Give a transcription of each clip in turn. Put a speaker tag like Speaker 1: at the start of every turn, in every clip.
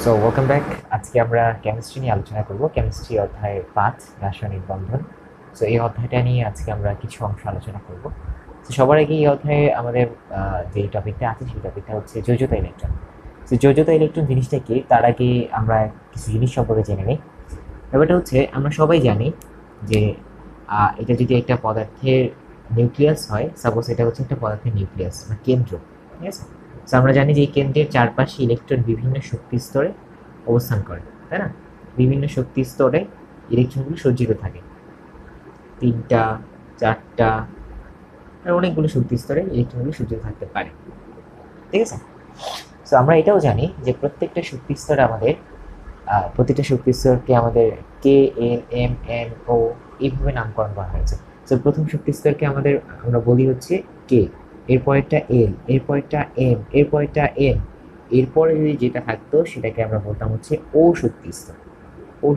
Speaker 1: So welcome back. আজকে আমরা chemistry নিয়ে আলোচনা করব। কেমিস্ট্রি অধ্যায় ৫ রাসায়নিক বন্ধন। সো এই অধ্যায়টা নিয়ে আজকে আমরা কিছু অংশ আলোচনা করব। তো সবার আগে এই অধ্যায়ে আমাদের যে টপিকটা আছে সেই টপিকটা হচ্ছে যোজ্যতা ইলেকট্রন। তো যোজ্যতা ইলেকট্রন জিনিসটা কি তার আগে আমরা কিছু জিনিস সম্পর্কে জেনে নিই। ব্যাপারটা হচ্ছে আমরা সবাই জানি যে এটা যদি একটা পদার্থের নিউক্লিয়াস হয়, সাপোজ এটা হচ্ছে একটা পদার্থের নিউক্লিয়াস বা কেন্দ্র, ঠিক আছে। তো আমরা জানি যে এই কেন্দ্রের চারপাশে ইলেকট্রন বিভিন্ন শক্তি স্তরে অবস্থান করে, তাই না? বিভিন্ন শক্তি স্তরে ইলেকট্রনগুলো সজ্জিত থাকে, ৩টা ৪টা আর অনেকগুলো শক্তি স্তরে ইলেকট্রনগুলো সজ্জিত থাকতে পারে, ঠিক আছে। তো আমরা এটাও জানি যে প্রত্যেকটা শক্তি স্তরে আমাদের প্রতিটা শক্তি স্তরকে আমাদের কে, এল, এম, এন, ও এইভাবে নামকরণ করা হয়েছে। তো প্রথম শক্তি স্তরকে আমরা বলি হচ্ছে কে, এরপরেরটা এল, এরপরেরটা এম, এরপরেরটা এন, এরপরে যদি যেটা থাকতো সেটাকে আমরা বলতাম হচ্ছে ও শক্তি স্তর। ও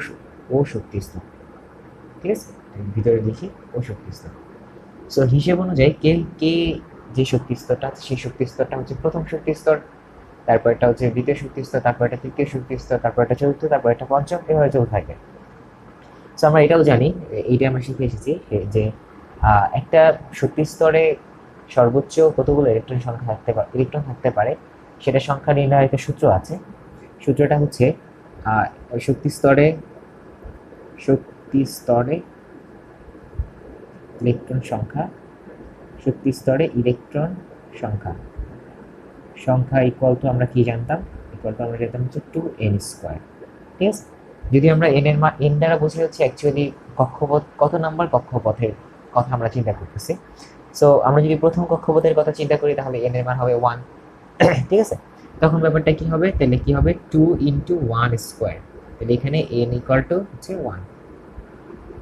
Speaker 1: ও শক্তি স্তর, ঠিক আছে। ভিতরে লিখি ও শক্তি স্তর। সো হিসেব অনুযায়ী কে কে যে শক্তি স্তরটা আছে সেই শক্তি স্তরটা হচ্ছে প্রথম শক্তি স্তর, তারপর এটা হচ্ছে দ্বিতীয় শক্তি স্তর, তারপর এটা তৃতীয় শক্তি স্তর, তারপর এটা চতুর্থ, তারপর এটা পঞ্চম, এভাবে চলতে থাকে। তো আমরা এটাও জানি, এইটা আমরা শিখে এসেছি যে একটা শক্তি স্তরে সর্বোচ্চ কতগুলো ইলেকট্রন থাকতে পারে সেটা সংখ্যা নির্ণয়ের একটা সূত্র আছে। সূত্রটা হচ্ছে ওই শক্তি স্তরে ইলেকট্রন সংখ্যা, শক্তি স্তরে ইলেকট্রন সংখ্যা সংখ্যা ইকুয়াল টু আমরা কি জানতাম? ইকুয়াল টু আমরা জানতাম হচ্ছে 2n², ঠিক আছে। যদি আমরা এন দ্বারা বোঝা হচ্ছে অ্যাকচুয়ালি কক্ষপথ, কত নাম্বার কক্ষপথের কথা আমরা চিন্তা করতেছি। সো আমরা যদি প্রথম কক্ষপথের কথা চিন্তা করি তাহলে এন এর মান হবে 1, ঠিক আছে। তখন ব্যাপারটা কি হবে? তাহলে কি হবে 2 × 1², তাহলে এখানে এন ইকুয়াল টু হচ্ছে 1,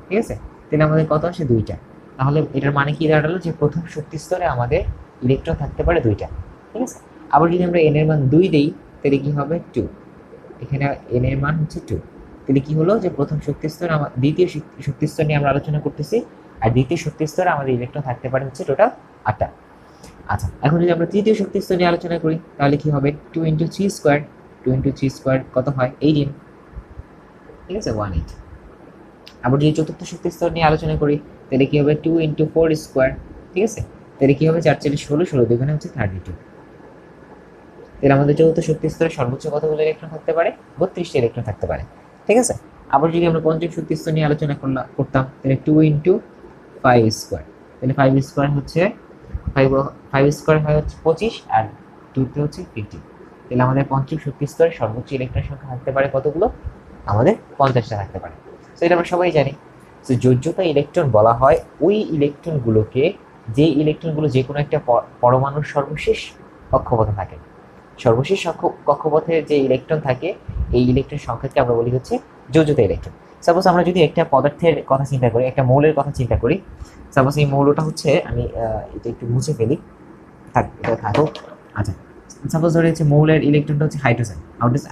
Speaker 1: ঠিক আছে। তাহলে আমাদের কত আসে? 2টা। তাহলে এটার মানে কি দাঁড়ালো যে প্রথম শক্তি স্তরে আমাদের ইলেকট্রন থাকতে পারে 2টা, ঠিক আছে। আবার যদি আমরা এন এর মান 2 দেই তাহলে কি হবে 2, এখানে এন এর মান হচ্ছে 2। তাহলে কি হলো যে প্রথম শক্তি স্তর, দ্বিতীয় শক্তি স্তর নিয়ে আমরা আলোচনা করতেছি, আর দ্বিতীয় শক্তি স্তরে আমাদের ইলেকট্রন থাকতে পারে হচ্ছে টোটাল 8টা। আচ্ছা, এখন যদি আমরা তৃতীয় শক্তি স্তর নিয়ে আলোচনা করি তাহলে কি হবে? 2 × 3², 2 × 3² কত হয়? 18, ঠিক আছে, 18। আবার যদি চতুর্থ শক্তি স্তর নিয়ে আলোচনা করি তাহলে কি হবে? 2 × 4², ঠিক আছে। তাহলে কি হবে? 4 × 4 = 16, 16 দুগুণে হচ্ছে 32। তাহলে আমাদের চতুর্থ শক্তি স্তরে সর্বোচ্চ কতগুলো ইলেকট্রন থাকতে পারে? 32টা ইলেকট্রন থাকতে পারে, ঠিক আছে। আবার যদি আমরা পঞ্চম শক্তি স্তর নিয়ে আলোচনা করতাম তাহলে 2 × 5², তাহলে 5² হচ্ছে 5² হয় হচ্ছে 25, আর 2 হচ্ছে 50। তাহলে আমাদের পঞ্চম শক্তি স্তরে সর্বোচ্চ ইলেকট্রন সংখ্যা থাকতে পারে কতগুলো? আমাদের 50টা থাকতে পারে। তো এটা আমরা সবাই জানি। তো যোজ্যতা ইলেকট্রন বলা হয় ওই ইলেকট্রনগুলোকে, যে ইলেকট্রনগুলো যে কোনো একটা পরমাণুর সর্বশেষ কক্ষপথে থাকে। সর্বশেষ কক্ষপথে যে ইলেকট্রন থাকে এই ইলেকট্রন সংখ্যাকে আমরা বলি হচ্ছে যোজ্যতা ইলেকট্রন। সাপোজ আমরা যদি একটা পদার্থের কথা চিন্তা করি, একটা মৌলের কথা চিন্তা করি, সাপোজ এই মৌলটা হচ্ছে, আমি এটা একটু মুছে ফেলি, এটা থাকুক। আচ্ছা, সাপোজ ধরে হচ্ছে মৌলের ইলেকট্রনটা হচ্ছে হাইড্রোজেন।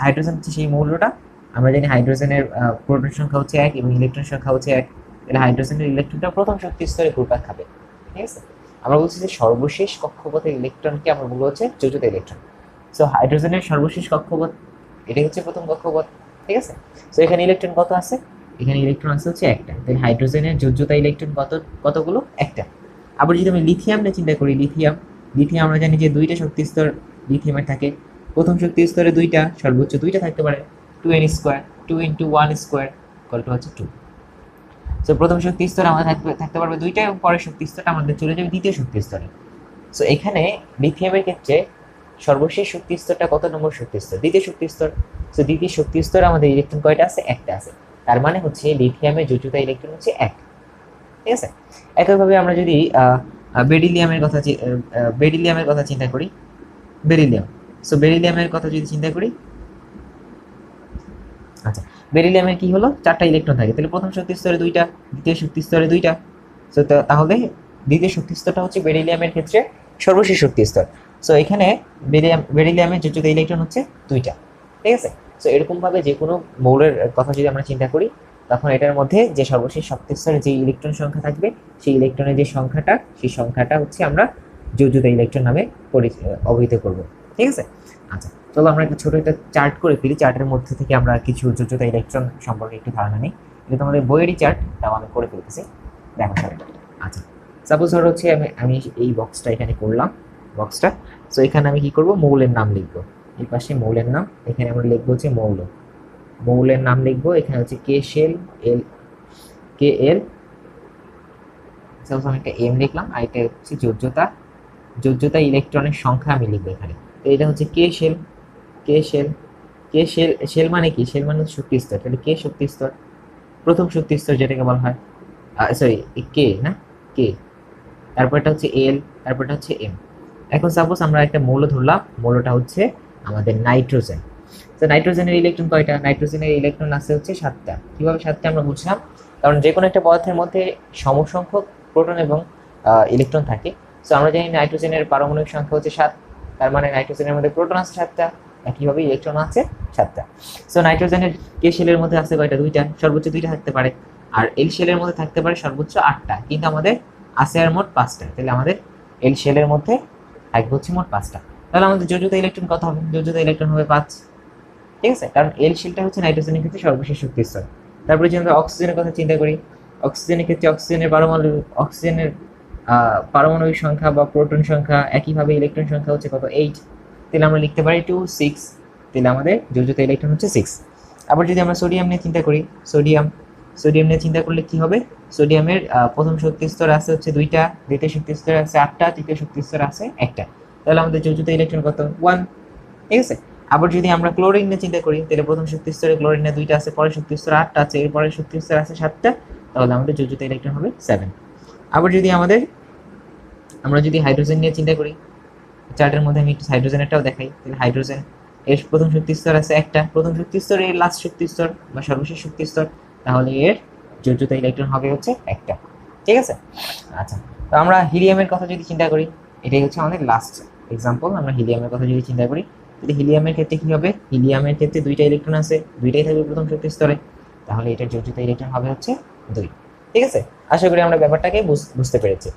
Speaker 1: হাইড্রোজেন হচ্ছে সেই মৌলটা, আমরা জানি হাইড্রোজেনের প্রোটন সংখ্যা হচ্ছে 1 এবং ইলেকট্রন সংখ্যা হচ্ছে 1। তাহলে হাইড্রোজেনের ইলেকট্রনটা প্রথম শক্তি স্তরে ঘুরপাক খাবে, ঠিক আছে। আমরা বলছি যে সর্বশেষ কক্ষপথের ইলেকট্রনকে আমরা বলবো হচ্ছে যোজ্যতা ইলেকট্রন। সো হাইড্রোজেনের সর্বশেষ কক্ষপথ, এটাই হচ্ছে প্রথম কক্ষপথ, ঠিক আছে। সো এখানে ইলেকট্রন কত আছে? এখানে ইলেকট্রন আছে হচ্ছে 1টা। তাহলে হাইড্রোজেনের যোজ্যতা ইলেকট্রন কতগুলো? 1টা। আবার যদি আমি লিথিয়াম নিয়ে চিন্তা করি, লিথিয়াম আমরা জানি যে 2টা শক্তি স্তর লিথিয়ামের থাকে। প্রথম শক্তি স্তরে 2টা, সর্বোচ্চ 2টা থাকতে পারে। 2n², 2 × 1² হচ্ছে 2। সো প্রথম শক্তি স্তরে আমাদের থাকতে পারবে 2টা, এবং পরের শক্তি স্তরটা আমাদের চলে যাবে দ্বিতীয় শক্তি স্তরে। সো এখানে লিথিয়ামের ক্ষেত্রে সর্বশেষ শক্তি স্তরটা কত নম্বর শক্তি স্তর? দ্বিতীয় শক্তি স্তর। সো দ্বিতীয় শক্তি স্তরে আমাদের ইলেকট্রন কয়টা আছে? 1টা আছে। তার মানে হচ্ছে লিথিয়ামের যোজ্যতা ইলেকট্রন হচ্ছে 1, ঠিক আছে। একইভাবে আমরা যদি বেরিলিয়ামের কথা চিন্তা করি, বেরিলিয়ামের কথা যদি চিন্তা করি, আচ্ছা, বেরিলিয়ামের কি হলো? 4টা ইলেকট্রন থাকে। তাহলে প্রথম শক্তি স্তরে 2টা, দ্বিতীয় শক্তি স্তরে 2টা। সো তাহলে দ্বিতীয় শক্তি স্তরটা হচ্ছে বেরিলিয়ামের ক্ষেত্রে সর্বশেষ শক্তি স্তর। সো এখানে বেরিলিয়ামের যোজ্যতা ইলেকট্রন হচ্ছে 2টা, ঠিক আছে। সো এরকমভাবে যে কোনো মৌলের কথা যদি আমরা চিন্তা করি তখন এটার মধ্যে যে সর্বশেষ শক্তি স্তরে যে ইলেকট্রন সংখ্যা থাকবে সেই ইলেকট্রনের যে সংখ্যাটা, সেই সংখ্যাটা হচ্ছে আমরা যোজ্যতা ইলেকট্রন নামে অভিহিত করব, ঠিক আছে। আচ্ছা, চলো আমরা একটা ছোট একটা চার্ট করে ফেলি, চার্টের মধ্যে থেকে আমরা কিছু যোজ্যতা ইলেকট্রন সম্পর্কে একটু ধারণা নিই। এটা তোমাদের বইয়েরই চার্ট, তাও আমি করে ফেলতেছি, দেখো চার্ট। আচ্ছা, সাপোজ ধরো হচ্ছে আমি এই বক্সটা এখানে করলাম, বক্সটা। সো এখানে আমি কি করব, মৌলের নাম লিখবো, এই পাশে মৌলের নাম, এখানে আমরা লিখবো হচ্ছে মৌলের নাম লিখবো, এখানে হচ্ছে কে শেল এল, কে এল, সাপোজ আমি একটা এম লিখলাম, আর এটা হচ্ছে যোজ্যতা ইলেকট্রনের সংখ্যা আমি লিখবো এখানে। তো এটা হচ্ছে কে শেল, কে শেল, কে শেল, শেল মানে কি, শেল মানে শক্তি স্তর, তাহলে কে শক্তি স্তর, প্রথম শক্তি স্তর যেটাকে বলা হয়, সরি কে না, কে, তারপরটা হচ্ছে এল, তারপরটা হচ্ছে এম। এখন সাপোজ আমরা একটা মৌল ধরলাম, মৌলটা হচ্ছে আমাদের নাইট্রোজেন। তো নাইট্রোজেনের ইলেকট্রন কয়টা, নাইট্রোজেনের ইলেকট্রন আছে হচ্ছে 7টা। কিভাবে 7টা আমরা বুঝলাম, কারণ যে কোনো একটা পদার্থের মধ্যে সমসংখ্যক প্রোটন এবং ইলেকট্রন থাকে। সো আমরা জানি নাইট্রোজেনের পারমাণবিক সংখ্যা হচ্ছে 7, তার মানে নাইট্রোজেনের মধ্যে প্রোটন আছে 7টা, একইভাবে ইলেকট্রন আছে 7টা। সো নাইট্রোজেনের কে শেলের মধ্যে আছে কয়টা, 2টা, সর্বোচ্চ 2টা থাকতে পারে। আর এল শেলের মধ্যে থাকতে পারে সর্বোচ্চ 8টা, কিন্তু আমাদের আছে আর মোট 5টা, তাহলে আমাদের এল শেলের মধ্যে থাকবে হচ্ছে মোট 5টা। তাহলে আমাদের যোজ্যতা ইলেকট্রন কত হবে, যোজ্যতা ইলেকট্রন হবে 5, ঠিক আছে, কারণ এল শেলটা হচ্ছে নাইট্রোজেনের ক্ষেত্রে সর্বশেষ শক্তি স্তর। তারপরে যদি আমরা অক্সিজেনের কথা চিন্তা করি, অক্সিজেনের ক্ষেত্রে অক্সিজেনের পারমাণবিক সংখ্যা বা প্রোটন সংখ্যা, একইভাবে ইলেকট্রন সংখ্যা হচ্ছে কত, 8, তাহলে আমরা লিখতে পারি 2 6, তাহলে আমাদের যোজ্যতা ইলেকট্রন হচ্ছে 6। আবার যদি আমরা সোডিয়াম নিয়ে চিন্তা করি, সোডিয়াম নিয়ে চিন্তা করলে কি হবে, সোডিয়ামের প্রথম শক্তি স্তর আছে হচ্ছে 2টা, দ্বিতীয় শক্তি স্তর আছে 8টা, তৃতীয় শক্তি স্তর আছে 1টা, তাহলে আমাদের যোজ্যতা ইলেকট্রন কত, 1, ঠিক আছে। আবার যদি আমরা ক্লোরিন নিয়ে চিন্তা করি, তাহলে প্রথম শক্তি স্তরে ক্লোরিনে 2টা আছে, পরের শক্তি স্তরে 8টা আছে, এর পরের শক্তি স্তরে আছে 7টা, তাহলে আমাদের যোজ্যতা ইলেকট্রন হবে 7। আবার যদি আমরা যদি হাইড্রোজেন নিয়ে চিন্তা করি, চার্টের মধ্যে আমি একটু হাইড্রোজেনেরটাও দেখাই, তাহলে হাইড্রোজেন এর প্রথম শক্তি স্তর আছে 1টা, প্রথম শক্তি স্তর এর লাস্ট শক্তি স্তর বা সর্বশেষ শক্তি স্তর, তাহলে এর যোজ্যতা ইলেকট্রন হবে হচ্ছে 1টা, ঠিক আছে। আচ্ছা, তো আমরা হিলিয়ামের কথা যদি চিন্তা করি, এটাই হচ্ছে আমাদের লাস্ট এক্সাম্পল। আমরা হিলিয়ামের কথা যদি চিন্তা করি, তাহলে হিলিয়ামের ক্ষেত্রে কি হবে, হিলিয়ামের ক্ষেত্রে 2টা ইলেকট্রন আছে, 2টাই থাকবে প্রথম শক্তি স্তরে, তাহলে এটার যোজ্যতা ইলেকট্রন হবে হচ্ছে 2, ঠিক আছে। আশা করি আমরা ব্যাপারটাকে বুঝতে পেরেছি।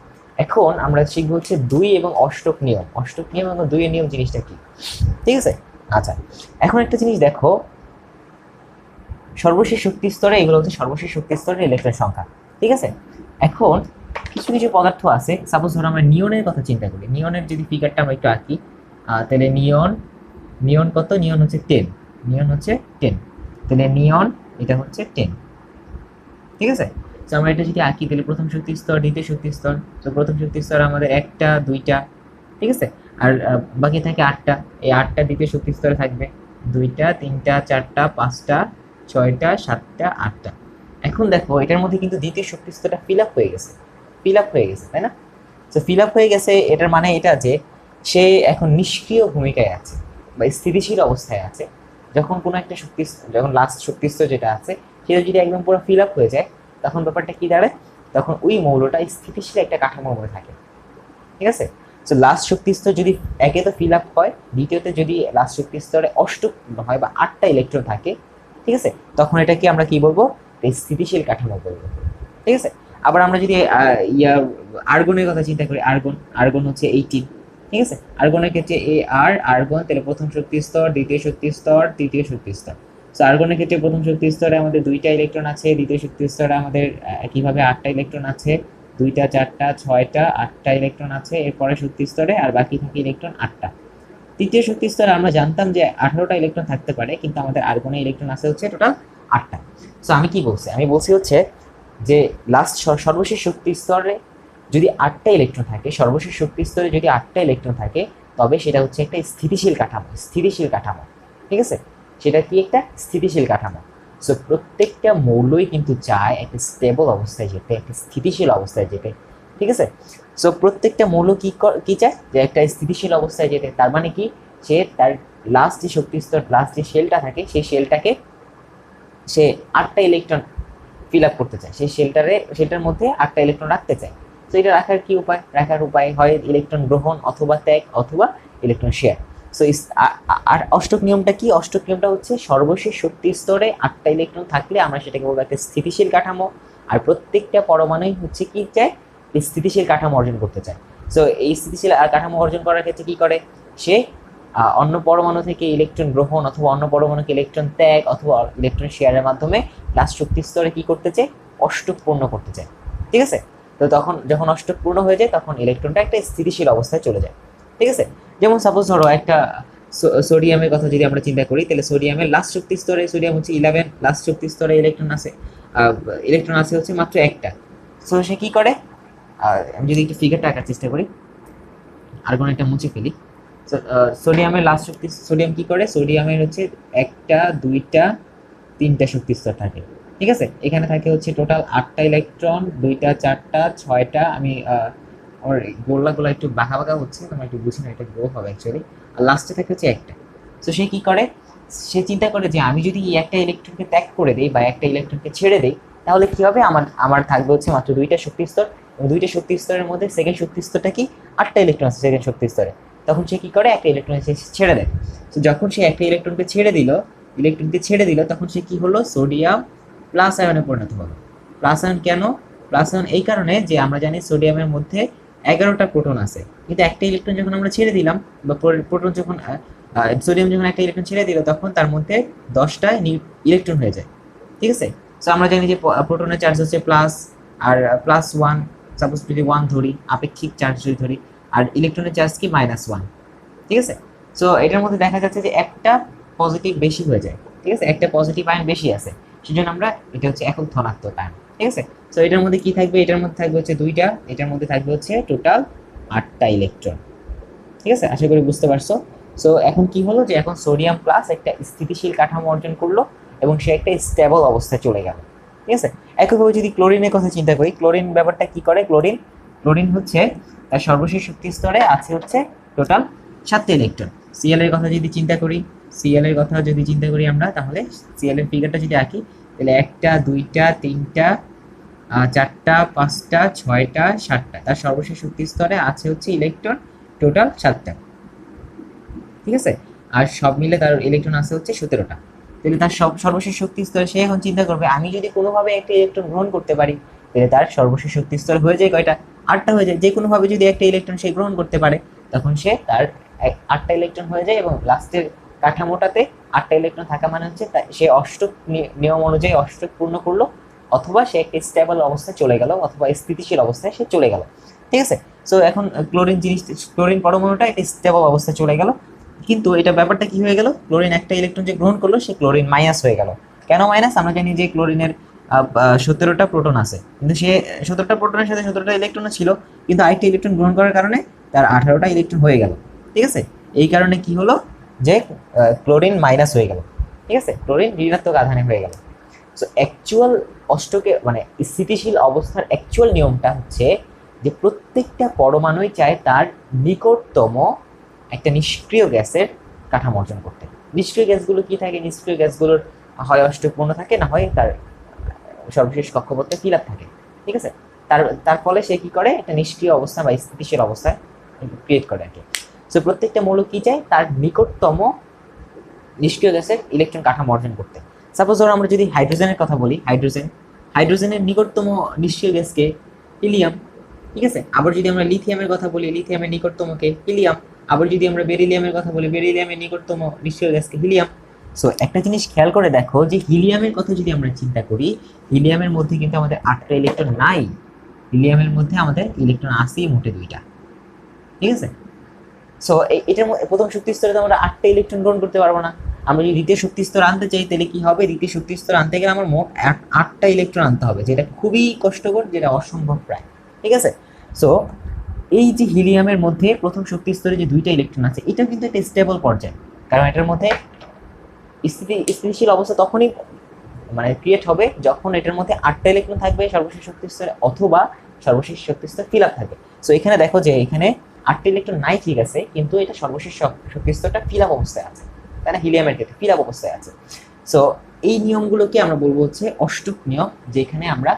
Speaker 1: এখন আমরা শিখবো হচ্ছে 2 এবং অষ্টক নিয়ম, এবং 2 এর নিয়ম জিনিসটা কি, ঠিক আছে। আচ্ছা, এখন একটা জিনিস দেখো, সর্বশেষ শক্তি স্তরে এগুলো হচ্ছে সর্বশেষ শক্তি স্তরের ইলেকট্রন সংখ্যা, ঠিক আছে। এখন কিছু কিছু পদার্থ আছে, সাপোজ ধরো আমরা নিয়নের কথা চিন্তা করি, নিয়নের যদি ফিগারটা আমরা একটু আঁকি, তাহলে নিয়ন কত, নিয়ন হচ্ছে 10, তাহলে নিয়ন এটা হচ্ছে 10, ঠিক আছে। তো আমরা এটা যদি আঁকি, তাহলে প্রথম শক্তি স্তর, দ্বিতীয় শক্তি স্তর, তো প্রথম শক্তি স্তর আমাদের 1টা 2টা, ঠিক আছে, আর বাকি থাকে 8টা, এই 8টা দ্বিতীয় শক্তি স্তরে থাকবে, 2টা 3টা 4টা 5টা 6টা 7টা 8টা। এখন দেখো এটার মধ্যে কিন্তু দ্বিতীয় শক্তি স্তরটা ফিল আপ হয়ে গেছে, তাই না। তো ফিল আপ হয়ে গেছে, এটার মানে এটা যে সে এখন নিষ্ক্রিয় ভূমিকায় আছে বা স্থিতিশীল অবস্থায় আছে। যখন কোনো একটা যখন লাস্ট শক্তি স্তর যেটা আছে সেটা যদি একদম পুরো ফিল আপ হয়ে যায়, তখন ব্যাপারটা কি দাঁড়ায়, তখন ওই মৌলটা স্থিতিশীল একটা কাঠামোর মধ্যে থাকে, ঠিক আছে। তো লাস্ট শক্তি স্তর যদি একে তো ফিল আপ হয়, দ্বিতীয়তে যদি লাস্ট শক্তি স্তরে অষ্টক হয় বা 8টা ইলেকট্রন থাকে, ঠিক আছে, তখন এটাকে আমরা কি বলবো, স্থিতিশীল কাঠামো বলবো, ঠিক আছে। আবার আমরা যদি আর্গনের কথা চিন্তা করি, আর্গন হচ্ছে 18, ঠিক আছে। আর্গনের ক্ষেত্রে আর্গন, তাহলে প্রথম শক্তি স্তর, দ্বিতীয় শক্তি স্তর, তৃতীয় শক্তি স্তর। সো আর্গনের ক্ষেত্রে প্রথম শক্তি স্তরে আমাদের 2টা ইলেকট্রন আছে, দ্বিতীয় শক্তি স্তরে আমাদের একইভাবে 8টা ইলেকট্রন আছে, 2টা 4টা 6টা 8টা ইলেকট্রন আছে এরপরে শক্তি স্তরে, আর বাকি থাকে ইলেকট্রন 8টা। তৃতীয় শক্তি স্তরে আমরা জানতাম যে 18টা ইলেকট্রন থাকতে পারে, কিন্তু আমাদের আর্গনে ইলেকট্রন আছে হচ্ছে টোটাল 8টা। সো আমি কি বলছি, হচ্ছে যে লাস্ট সর্বশেষ শক্তি স্তরে যদি 8টা ইলেকট্রন থাকে, সর্বশেষ শক্তি স্তরে যদি 8টা ইলেকট্রন থাকে, তবে সেটা হচ্ছে একটা স্থিতিশীল কাঠামো, ঠিক আছে। সেটা কি, একটা স্থিতিশীল কাঠামো। সো প্রত্যেকটা মৌলই কিন্তু চায় একটা স্টেবল অবস্থায় যেতে, একটা স্থিতিশীল অবস্থায় যেতে, ঠিক আছে। সো প্রত্যেকটা মৌল কি চায়, যে একটা স্থিতিশীল অবস্থায় যেতে। তার মানে কি, সে তার লাস্ট যে শক্তি স্তর, লাস্ট যে শেলটা থাকে, সেই শেলটাকে সে 8টা ইলেকট্রন ফিল আপ করতে চায়, সেই শেলটার মধ্যে 8টা ইলেকট্রন রাখতে চায়। তো এটা রাখার উপায় হয় ইলেকট্রন গ্রহণ অথবা ত্যাগ অথবা ইলেকট্রন শেয়ার। সো আর অষ্টক নিয়মটা কি, অষ্টক নিয়মটা হচ্ছে সর্বশেষ শক্তি স্তরে 8টা ইলেকট্রন থাকলে আমরা সেটাকে বলবো একটা স্থিতিশীল কাঠামো। আর প্রত্যেকটা পরমাণুই হচ্ছে কি চায়, স্থিতিশীল কাঠামো অর্জন করতে চায়। সো এই স্থিতিশীল কাঠামো অর্জন করার ক্ষেত্রে কি করে, সে অন্য পরমাণু থেকে ইলেকট্রন গ্রহণ অথবা অন্য পরমাণুকে ইলেকট্রন ত্যাগ অথবা ইলেকট্রন শেয়ারের মাধ্যমে লাস্ট শক্তি স্তরে কি করতে চায়, অষ্টক পূর্ণ করতে চায়। ঠিক আছে, তো তখন যখন অষ্টক পূর্ণ হয়ে যায় তখন ইলেকট্রনটা একটা স্থিতিশীল অবস্থায় চলে যায়। ঠিক আছে, যেমন সাপোজ ধরো একটা সোডিয়ামের কথা যদি আমরা চিন্তা করি, তাহলে সোডিয়ামের লাস্ট শক্তি স্তরে, সোডিয়াম হচ্ছে 11, লাস্ট শক্তি স্তরে ইলেকট্রন আছে হচ্ছে মাত্র একটা। সো সে কি করে, আমি যদি একটু ফিগারটা আঁকার চেষ্টা করি, আর কোনো একটা মুছে ফেলি। সোডিয়ামের লাস্ট শক্তি, সোডিয়াম কি করে, সোডিয়ামের হচ্ছে একটা, দুইটা, তিনটা শক্তি স্তর থাকে। ঠিক আছে, এখানে থাকে হচ্ছে টোটাল 8টা ইলেকট্রন, দুইটা, চারটা, ছয়টা, আমি আমার গোল্লাগুলো একটু বাঁকা বাঁকা হচ্ছে, তোমরা একটু বুঝি না, এটা গ্রো হবে অ্যাকচুয়ালি। আর লাস্টে থাকে হচ্ছে একটা। তো সে কি করে, সে চিন্তা করে যে আমি যদি এই একটা ইলেকট্রনকে ত্যাগ করে দিই বা একটা ইলেকট্রনকে ছেড়ে দিই, তাহলে কি হবে, আমার আমার থাকবে হচ্ছে মাত্র দুইটা শক্তি স্তর, এবং দুইটা শক্তি স্তরের মধ্যে সেকেন্ড শক্তি স্তরটা কি, 8টা ইলেকট্রন আছে সেকেন্ড শক্তি স্তরে। তখন সে কি করে, একটা ইলেকট্রন ছেড়ে দেয়। তো যখন সে একটা ইলেকট্রনকে ছেড়ে দিল তখন সে কি হলো, সোডিয়াম প্লাস আয়নে পরিণত হলো। প্লাস আয়ন কেন, প্লাস আয়ন এই কারণে যে আমরা জানি সোডিয়ামের মধ্যে 11টা প্রোটন আছে, কিন্তু একটা ইলেকট্রন যখন আমরা ছেড়ে দিলাম, বা প্রোটন যখন সোডিয়াম যখন একটা ইলেকট্রন ছেড়ে দিল, তখন তার মধ্যে 10টা ইলেকট্রন হয়ে যায়। ঠিক আছে, তো আমরা জানি যে প্রোটনের চার্জ হচ্ছে প্লাস, আর +1, সাপোজ যদি 1 ধরি, আপেক্ষিক চার্জ যদি ধরি, আর ইলেকট্রনের চার্জ কি -1। ঠিক আছে, সো এটার মধ্যে দেখা যাচ্ছে যে একটা পজিটিভ বেশি হয়ে যায়। ঠিক আছে, একটা পজিটিভ আয়ন বেশি আছে, সেজন্য আমরা এটা হচ্ছে একক ধনাত্মক আয়ন। ঠিক আছে, সো এটার মধ্যে কি থাকবে, এটার মধ্যে থাকবে হচ্ছে দুইটা, এটার মধ্যে থাকবে হচ্ছে টোটাল 8টা ইলেকট্রন। ঠিক আছে, আশা করি বুঝতে পারছো। সো এখন কি হলো, যে এখন সোডিয়াম প্লাস একটা স্থিতিশীল কাঠামো অর্জন করলো এবং সে একটা স্টেবল অবস্থায় চলে গেল। ঠিক আছে, একইভাবে যদি ক্লোরিনের কথা চিন্তা করি, ক্লোরিন ব্যাপারটা কি করে, ক্লোরিন হচ্ছে তার সর্বশেষ শক্তি স্তরে আছে হচ্ছে টোটাল 7টা ইলেকট্রন। সিএল এর কথা যদি চিন্তা করি, আমরা, তাহলে সিএল এর ফিগারটা যদি আঁকি, তাহলে একটা, দুইটা, তিনটা, চারটা, পাঁচটা, ছয়টা, সাতটা, তার সর্বশেষ শক্তি স্তরে আছে হচ্ছে ইলেকট্রন টোটাল 7টা। ঠিক আছে, আর সব মিলে তার ইলেকট্রন আছে হচ্ছে 17টা। তাহলে তার সর্বশেষ শক্তি স্তরে সে এখন চিন্তা করবে, আমি যদি কোনোভাবে একটা ইলেকট্রন গ্রহণ করতে পারি, তাহলে তার সর্বশেষ শক্তি স্তর হয়ে যায় কয়টা, 8টা হয়ে যায়। যে কোনোভাবে যদি একটা ইলেকট্রন সে গ্রহণ করতে পারে, তখন সে তার 8টা ইলেকট্রন হয়ে যায়, এবং লাস্টের কাঠামোটাতে 8টা ইলেকট্রন থাকা মানে হচ্ছে সে অষ্টক নিয়ম অনুযায়ী অষ্টক পূর্ণ করলো, অথবা সে একটা স্টেবল অবস্থায় চলে গেল, অথবা স্থিতিশীল অবস্থায় সে চলে গেল। ঠিক আছে, সো এখন ক্লোরিন পরমাণুটা একটা স্টেবল অবস্থায় চলে গেল, কিন্তু এটা ব্যাপারটা কি হয়ে গেল, ক্লোরিন একটা ইলেকট্রন যে গ্রহণ করলো, সে ক্লোরিন মাইনাস হয়ে গেল। কেন মাইনাস, আমরা জানি যে ক্লোরিনের 17টা প্রোটন আছে, কিন্তু সে 17টা প্রোটনের সাথে 17টা ইলেকট্রনও ছিল, কিন্তু আরেকটা ইলেকট্রন গ্রহণ করার কারণে তার 18টা ইলেকট্রন হয়ে গেল। ঠিক আছে, এই কারণে কি হলো, যে ক্লোরিন মাইনাস হয়ে গেল। ঠিক আছে, ক্লোরিন ঋণাত্মক আধানে হয়ে গেল। সো অ্যাকচুয়াল অষ্টকে মানে স্থিতিশীল অবস্থার অ্যাকচুয়াল নিয়মটা হচ্ছে যে প্রত্যেকটা পরমাণুই চায় তার নিকটতম একটা নিষ্ক্রিয় গ্যাসের কাঠামো অর্জন করতে। নিষ্ক্রিয় গ্যাসগুলো কি থাকে, নিষ্ক্রিয় গ্যাসগুলোর হয় অষ্টকপূর্ণ থাকে, না হয় তার সর্বশেষ কক্ষপথে ফিল আপ থাকে। ঠিক আছে, তার ফলে সে কি করে, একটা নিষ্ক্রিয় অবস্থা বা স্থিতিশীল অবস্থায় ক্রিয়েট করে আর কি। সো প্রত্যেকটা মৌল কি চায়, তার নিকটতম নিষ্ক্রিয় গ্যাসের ইলেকট্রন কাঠামো অর্জন করতে। সাপোজ ধরো আমরা যদি হাইড্রোজেনের কথা বলি, হাইড্রোজেনের নিকটতম নিষ্ক্রিয় গ্যাসকে হিলিয়াম। ঠিক আছে, আবার যদি আমরা লিথিয়ামের কথা বলি, লিথিয়ামের নিকটতমকে হিলিয়াম। আবার যদি আমরা বেরিলিয়ামের কথা বলি, বেরিলিয়ামের নিকটতম নিষ্ক্রিয় গ্যাসকে হিলিয়াম। সো একটা জিনিস খেয়াল করে দেখো, যে হিলিয়ামের কথা যদি আমরা চিন্তা করি, হিলিয়ামের মধ্যে কিন্তু আমাদের 8টা ইলেকট্রন নাই, হিলিয়ামের মধ্যে আমাদের ইলেকট্রন আছেই মোটে 2টা। ঠিক আছে, সো এটার প্রথম শক্তি স্তরে তো আমরা 8টা ইলেকট্রন গ্রহণ করতে পারবো না। আমরা যদি দ্বিতীয় শক্তি স্তর আনতে চাই, তাহলে কি হবে, দ্বিতীয় শক্তি স্তর আনতে গেলে আমার মোট 8টা ইলেকট্রন আনতে হবে, যেটা খুবই কষ্টকর, যেটা অসম্ভব প্রায়। ঠিক আছে, সো এই যে হিলিয়ামের মধ্যে প্রথম শক্তি স্তরে যে 2টা ইলেকট্রন আছে, এটা কিন্তু একটা স্টেবল পর্যায়, কারণ এটার মধ্যে স্থিতিশীল অবস্থা তখনই মানে ক্রিয়েট হবে যখন এটার মধ্যে 8টা ইলেকট্রন থাকবে সর্বশেষ শক্তি স্তরে, অথবা সর্বশেষ শক্তি স্তর ফিল আপ থাকবে। সো এখানে দেখো যে এখানে 8টা ইলেকট্রন নাই, ঠিক আছে, কিন্তু এটা সর্বশেষ শক্তি স্তরটা ফিল আপ অবস্থায় আছে, তাই না, হিলিয়ামের ক্ষেত্রে ফিল আপ অবস্থায় আছে। সো এই নিয়মগুলোকে আমরা বলবো হচ্ছে অষ্টক নিয়ম, যেখানে আমরা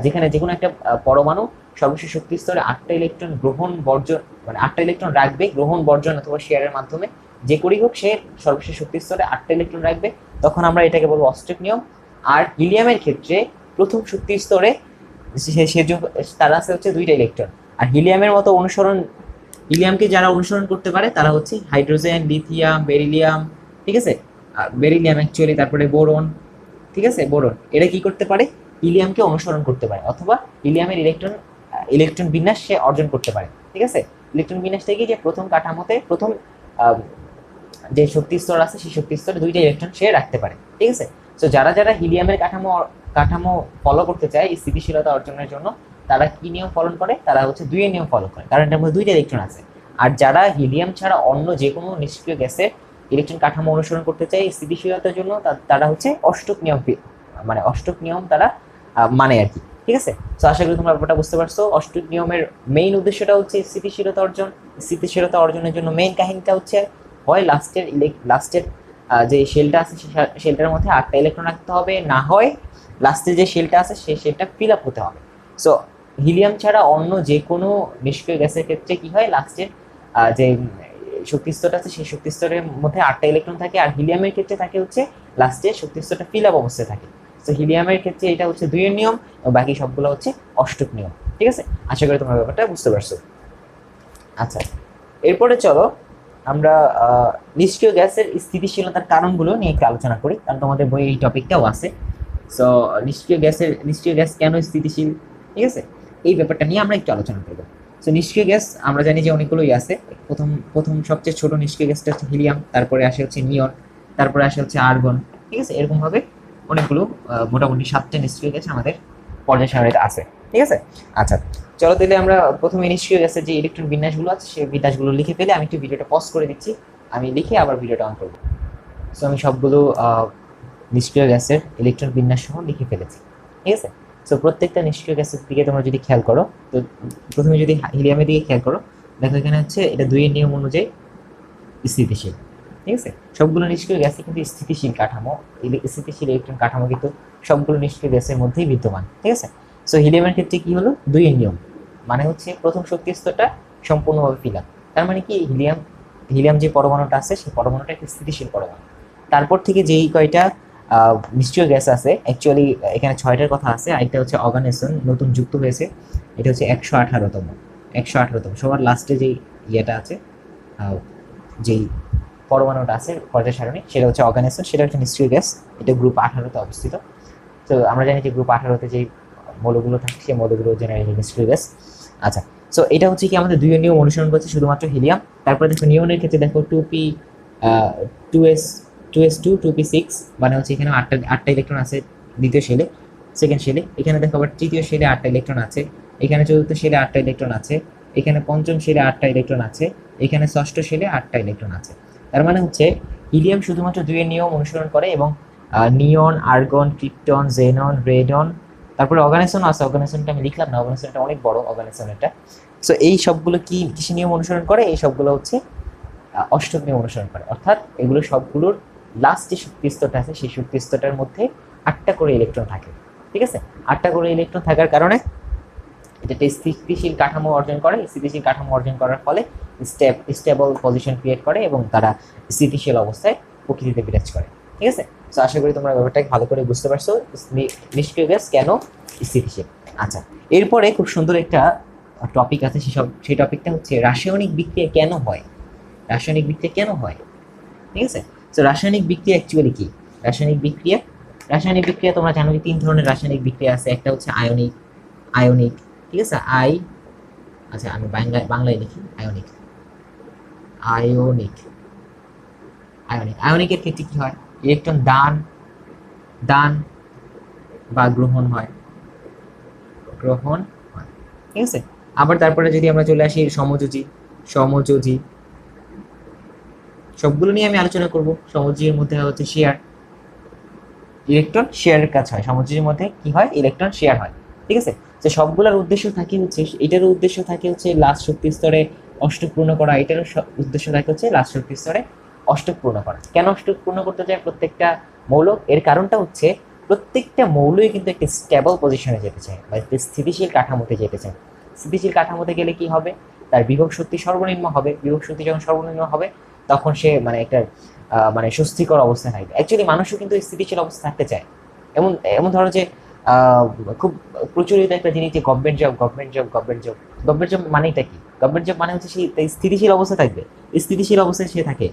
Speaker 1: যেখানে যে কোনো একটা পরমাণু সর্বশেষ শক্তি স্তরে 8টা ইলেকট্রন গ্রহণ বর্জন, মানে 8টা ইলেকট্রন রাখবে গ্রহণ বর্জন অথবা শেয়ারের মাধ্যমে, যে করেই হোক সে সর্বশেষ শক্তি স্তরে 8টা ইলেকট্রন রাখবে, তখন আমরা এটাকে বলবো অষ্টক নিয়ম। আর হিলিয়ামের ক্ষেত্রে প্রথম শক্তি স্তরে তার আছে হচ্ছে 2টা ইলেকট্রন, আর হিলিয়ামের মতো অনুসরণ হিলিয়ামকে যারা অনুসরণ করতে পারে তারা হচ্ছে হাইড্রোজেন, লিথিয়াম, বেরিলিয়াম, ঠিক আছে, বেরিলিয়াম অ্যাকচুয়ালি, তারপরে বোরন, ঠিক আছে, বোরন, এরা কি করতে পারে, হিলিয়ামকে অনুসরণ করতে পারে অথবা হিলিয়ামের ইলেকট্রন বিন্যাস সে অর্জন করতে পারে, ঠিক আছে। ইলেকট্রন বিন্যাস থেকে যে প্রথম কাঠামোতে প্রথম আহ, যে শক্তি স্তর আছে সেই শক্তি স্তরে দুইটা ইলেকট্রন সে রাখতে পারে, ঠিক আছে। তো যারা যারা হিলিয়ামের কাঠামো কাঠামো ফলো করতে চায় এই স্থিতিশীলতা অর্জনের জন্য, তারা কি নিয়ম পালন করে, তারা হচ্ছে দুইয়ের নিয়ম ফলো করে, কারণ এটার মধ্যে দুইটা ইলেকট্রন আছে। আর যারা হিলিয়াম ছাড়া অন্য যে কোনো নিষ্ক্রিয় গ্যাসের ইলেকট্রন কাঠামো অনুসরণ করতে চায় এই স্থিতিশীলতার জন্য, তারা হচ্ছে অষ্টক নিয়ম, মানে অষ্টক নিয়ম তারা মানে আর কি, ঠিক আছে। তো আশা করি তোমরা ব্যাপারটা বুঝতে পারছো। অষ্টক নিয়মের মেইন উদ্দেশ্যটা হচ্ছে স্থিতিশীলতা অর্জন। স্থিতিশীলতা অর্জনের জন্য মেইন কাহিনীটা হচ্ছে হয় লাস্টের যে শেলটা আছে সেই শেলটার মধ্যে 8টা ইলেকট্রন রাখতে হবে, না হয় লাস্টে যে শেলটা আছে সেই শেলটা ফিল আপ হতে হবে। সো হিলিয়াম ছাড়া অন্য যে কোনো নিষ্ক্রিয় গ্যাসের ক্ষেত্রে কি হয়, লাস্টের যে শক্তি স্তরটা আছে সেই শক্তি স্তরের মধ্যে 8টা ইলেকট্রন থাকে, আর হিলিয়ামের ক্ষেত্রে থাকে হচ্ছে লাস্টে শক্তি স্তরটা ফিল আপ অবস্থায় থাকে। তো হিলিয়ামের ক্ষেত্রে এটা হচ্ছে 2 এর নিয়ম, এবং বাকি সবগুলো হচ্ছে অষ্টক নিয়ম, ঠিক আছে। আশা করি তোমরা ব্যাপারটা বুঝতে পারছো। আচ্ছা, এরপরে চলো আমরা নিষ্ক্রিয় গ্যাসের স্থিতিশীলতার কারণগুলো নিয়ে একটু আলোচনা করি, কারণ তোমাদের বই এই টপিকটাও আছে। সো নিষ্ক্রিয় গ্যাস কেন স্থিতিশীল, ঠিক আছে, এই ব্যাপারটা নিয়ে আমরা একটু আলোচনা করবো। সো নিষ্ক্রিয় গ্যাস আমরা জানি যে অনেকগুলোই আছে। প্রথম প্রথম সবচেয়ে ছোট নিষ্ক্রিয় গ্যাসটা হচ্ছে হিলিয়াম, তারপরে আসে হচ্ছে নিয়ন, তারপরে আসে হচ্ছে আর্গন, ঠিক আছে। এরকম ভাবে অনেকগুলো মোটামুটি 7টা নিষ্ক্রিয় গ্যাস আমাদের পর্যায় সারণীতে আছে, ঠিক আছে। আচ্ছা, চলো তাহলে আমরা প্রথমে নিষ্ক্রিয় গ্যাসের যে ইলেকট্রন বিন্যাসগুলো আছে সেই বিন্যাসগুলো লিখে ফেলে আমি একটু ভিডিওটা পজ করে দিচ্ছি, আমি লিখে আবার ভিডিওটা অন করবো। সো আমি সবগুলো নিষ্ক্রিয় গ্যাসের ইলেকট্রন বিন্যাস সহ লিখে ফেলেছি, ঠিক আছে। সো প্রত্যেকটা নিষ্ক্রিয় গ্যাসের দিকে তোমরা যদি খেয়াল করো, তো প্রথমে যদি হিলিয়ামের দিকে খেয়াল করো, দেখো এখানে হচ্ছে এটা 2 এর নিয়ম অনুযায়ী স্থিতিশীল, ঠিক আছে। সবগুলো নিষ্ক্রিয় গ্যাসে কিন্তু স্থিতিশীল কাঠামো, স্থিতিশীল ইলেকট্রন কাঠামো কিন্তু সবগুলো নিষ্ক্রিয় গ্যাসের মধ্যেই বিদ্যমান, ঠিক আছে। সো হিলিয়ামের ক্ষেত্রে কি হলো, 2 এর নিয়ম, মানে হচ্ছে প্রথম শক্তি স্তরটা সম্পূর্ণভাবে ফিল আপ। তার মানে কি হিলিয়াম যে পরমাণুটা আছে সেই পরমাণুটা একটা স্থিতিশীল পরমাণু। তারপর থেকে যেই কয়টা নিষ্ক্রিয় গ্যাস আছে, অ্যাকচুয়ালি এখানে 6টার কথা আছে, আরেকটা হচ্ছে অর্গানিজম নতুন যুক্ত হয়েছে, এটা হচ্ছে 118তম সবার লাস্টে যেই ইয়েটা আছে, যেই পরমাণুটা আছে পর্যায় সারণী, সেটা হচ্ছে অর্গানিজম, সেটা হচ্ছে নিষ্ক্রিয় গ্যাস, এটা গ্রুপ 18তে অবস্থিত। তো আমরা জানি যে গ্রুপ 18তে যেই মৌলগুলো থাকে সেই মৌলগুলো জেনারেলি নিষ্ক্রিয় গ্যাস। আচ্ছা, সো এটা হচ্ছে কি আমাদের 2 এর নিয়ম অনুসরণ করছে শুধুমাত্র হিলিয়াম। তারপরে দেখো নিয়নের ক্ষেত্রে দেখো 2p 2s2 2p6, মানে হচ্ছে এখানে 8টা ইলেকট্রন আছে দ্বিতীয় শেলে, সেকেন্ড শেলে। এখানে দেখো আবার তৃতীয় শেলে 8টা ইলেকট্রন আছে, এখানে চতুর্থ শেলে 8টা ইলেকট্রন আছে, এখানে পঞ্চম শেলে 8টা ইলেকট্রন আছে, এখানে ষষ্ঠ শেলে 8টা ইলেকট্রন আছে। তার মানে হচ্ছে হিলিয়াম শুধুমাত্র 2 এর নিয়ম অনুসরণ করে, এবং নিয়ন, আর্গন, ক্রিপ্টন, জেনন, রেডন, তারপরে অর্গানিজম আছে, অর্গানিজমটা আমি লিখলাম না, অর্গানিজমটা অনেক বড় অর্গানিজম এটা। সো এই সবগুলো কি কিসে নিয়ম অনুসরণ করে, এই সবগুলো হচ্ছে অষ্টক নিয়ম অনুসরণ করে, অর্থাৎ এগুলো সবগুলোর লাস্ট যে শক্তি স্তরটা আছে সেই শক্তি স্তরটার মধ্যে 8টা করে ইলেকট্রন থাকে, ঠিক আছে। 8টা করে ইলেকট্রন থাকার কারণে এটা একটা স্থিতিশীল কাঠামো অর্জন করে। স্থিতিশীল কাঠামো অর্জন করার ফলে স্টেবল পজিশন ক্রিয়েট করে এবং তারা স্থিতিশীল অবস্থায় প্রকৃতিতে বিরাজ করে, ঠিক আছে। তো আশা করি তোমরা ব্যাপারটাকে ভালো করে বুঝতে পারছো নিষ্ক্রিয় গ্যাস কেন স্থিতিশীল। আচ্ছা, এরপরে খুব সুন্দর একটা টপিক আছে, সেই টপিকটা হচ্ছে রাসায়নিক বিক্রিয়া কেন হয়, রাসায়নিক বিক্রিয়া কেন হয়, ঠিক আছে। তো রাসায়নিক বিক্রিয়া অ্যাকচুয়ালি কি, রাসায়নিক বিক্রিয়া তোমরা জানো যে 3 ধরনের রাসায়নিক বিক্রিয়া আছে। একটা হচ্ছে আয়নিক, ঠিক আছে, আচ্ছা আমি বাংলায় লিখি আয়নিক। আয়নিকের ক্ষেত্রে কি হয়, ইলেকট্রন দান বা গ্রহণ হয়, ঠিক আছে। আবার তারপরে যদি আমরা চলে আসি সমযোজী, সবগুলো নিয়ে আমি আলোচনা করব। সমযোজীর মধ্যে হচ্ছে শেয়ার, ইলেকট্রন শেয়ারের কাজ হয়, সমযোজীর মধ্যে কি হয়, ইলেকট্রন শেয়ার হয়, ঠিক আছে। তো সবগুলোর উদ্দেশ্য থাকে হচ্ছে, এটারও উদ্দেশ্য থাকে হচ্ছে লাস্ট শক্তি স্তরে অষ্টক পূর্ণ করা, এটারও উদ্দেশ্য থাকে হচ্ছে লাস্ট শক্তি স্তরে অষ্টক পূর্ণ করা। কেন অষ্টক পূর্ণ করতে চায় প্রত্যেকটা মৌল, এর কারণটা হচ্ছে প্রত্যেকটা মৌলই কিন্তু একটা স্টেবল পজিশনে যেতে চায় বা একটা স্থিতিশীল কাঠামোতে যেতে চায়। স্থিতিশীল কাঠামোতে গেলে কি হবে, তার বিভব শক্তি সর্বনিম্ন হবে। বিভব শক্তি যখন সর্বনিম্ন হবে তখন সে মানে একটা মানে স্বস্তিকর অবস্থায় থাকবে। অ্যাকচুয়ালি মানুষও কিন্তু স্থিতিশীল অবস্থা থাকতে চায়। এমন এমন ধরো যে খুব প্রচলিত একটা জিনিস যে গভর্নমেন্ট জব মানেটা কি, গভর্নমেন্ট জব মানে হচ্ছে সে স্থিতিশীল অবস্থা থাকবে, স্থিতিশীল অবস্থায় সে থাকে,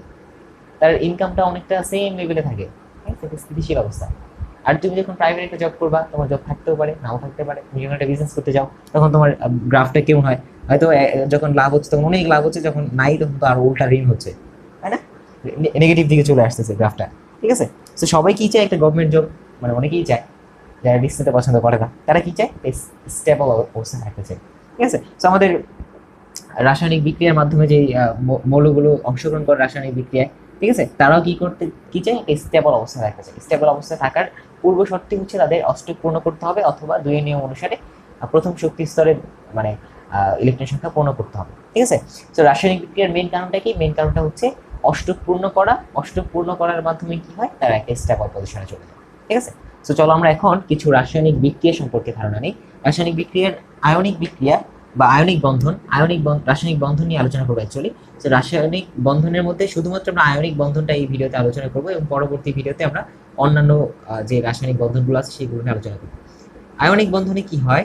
Speaker 1: তার ইনকামটা অনেকটা সেম লেভেলে থাকে, ঠিক আছে, স্থিতিশীল অবস্থা। আর তুমি যখন প্রাইভেট একটা জব করবা, তোমার জব থাকতেও পারে নাও থাকতে পারে, তুমি যখন একটা বিজনেস করতে যাও তখন তোমার গ্রাফটা কেমন হয়, হয়তো যখন লাভ হচ্ছে তখন অনেক লাভ হচ্ছে, যখন নাই তখন তো আর উল্টা ঋণ হচ্ছে, তাই না, নেগেটিভ দিকে চলে আসতেছে গ্রাফটা, ঠিক আছে। তো সবাই কি চায়, একটা গভর্নমেন্ট জব, মানে অনেকেই চায়, যারা রিস্ক পছন্দ করে না তারা কি চায়, স্টেবল অবস্থা থাকতে চায়, ঠিক আছে। তো আমাদের রাসায়নিক বিক্রিয়ার মাধ্যমে যে মৌলগুলো অংশগ্রহণ করে রাসায়নিক বিক্রিয়ায়, ঠিক আছে, তারাও কি চায়, একটা স্টেবল অবস্থা রাখতে চায়। স্টেবল অবস্থায় থাকার পূর্ব শর্তই হচ্ছে তাদের অষ্টক পূর্ণ করতে হবে, অথবা দুইয়ের নিয়ম অনুসারে প্রথম শক্তি স্তরের মানে ইলেকট্রন সংখ্যা পূর্ণ করতে হবে, ঠিক আছে। তো রাসায়নিক বিক্রিয়ার মেইন কারণটা কি, মেইন কারণটা হচ্ছে অষ্টক পূর্ণ করা, অষ্টক পূর্ণ করার মাধ্যমে কি হয়, তারা একটা স্টেবল পজিশনে চলে যায়, ঠিক আছে। তো চলো আমরা এখন কিছু রাসায়নিক বিক্রিয়া সম্পর্কে ধারণা নিই। রাসায়নিক বিক্রিয়ার আয়নিক বিক্রিয়া বা আয়নিক বন্ধন, রাসায়নিক বন্ধন নিয়ে আলোচনা করবো অ্যাকচুয়ালি। তো রাসায়নিক বন্ধনের মধ্যে শুধুমাত্র আমরা আয়নিক বন্ধনটা এই ভিডিওতে আলোচনা করবো, এবং পরবর্তী ভিডিওতে আমরা অন্যান্য যে রাসায়নিক বন্ধনগুলো আছে সেগুলো নিয়ে আলোচনা করবো। আয়নিক বন্ধনে কি হয়,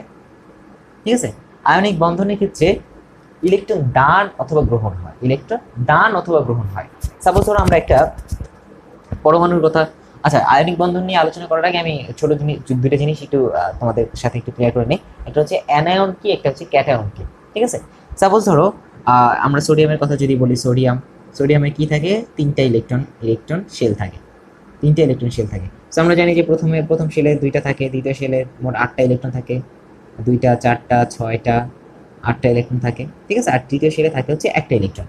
Speaker 1: ঠিক আছে, আয়নিক বন্ধনের ক্ষেত্রে ইলেকট্রন দান অথবা গ্রহণ হয়, ইলেকট্রন দান অথবা গ্রহণ হয়। সাপোজ ধরো আমরা একটা পরমাণুর কথা, আচ্ছা আয়নিক বন্ধন নিয়ে আলোচনা করার আগে আমি ছোট দুটো জিনিস একটু তোমাদের সাথে একটু ক্লিয়ার করে নিই। একটা হচ্ছে অ্যানায়ন কি, একটা হচ্ছে ক্যাটায়ন কি, ঠিক আছে। সাপোজ ধরো আমরা সোডিয়ামের কথা যদি বলি, সোডিয়ামে কি থাকে, তিনটা ইলেকট্রন শেল থাকে, তিনটা ইলেকট্রন শেল থাকে। তো আমরা জানি যে প্রথম শেলে দুইটা থাকে, দ্বিতীয় শেলে মোট 8টা ইলেকট্রন থাকে, 2টা 4টা 6টা 8টা ইলেকট্রন থাকে, ঠিক আছে। আর তৃতীয় শেলে থাকে হচ্ছে একটা ইলেকট্রন।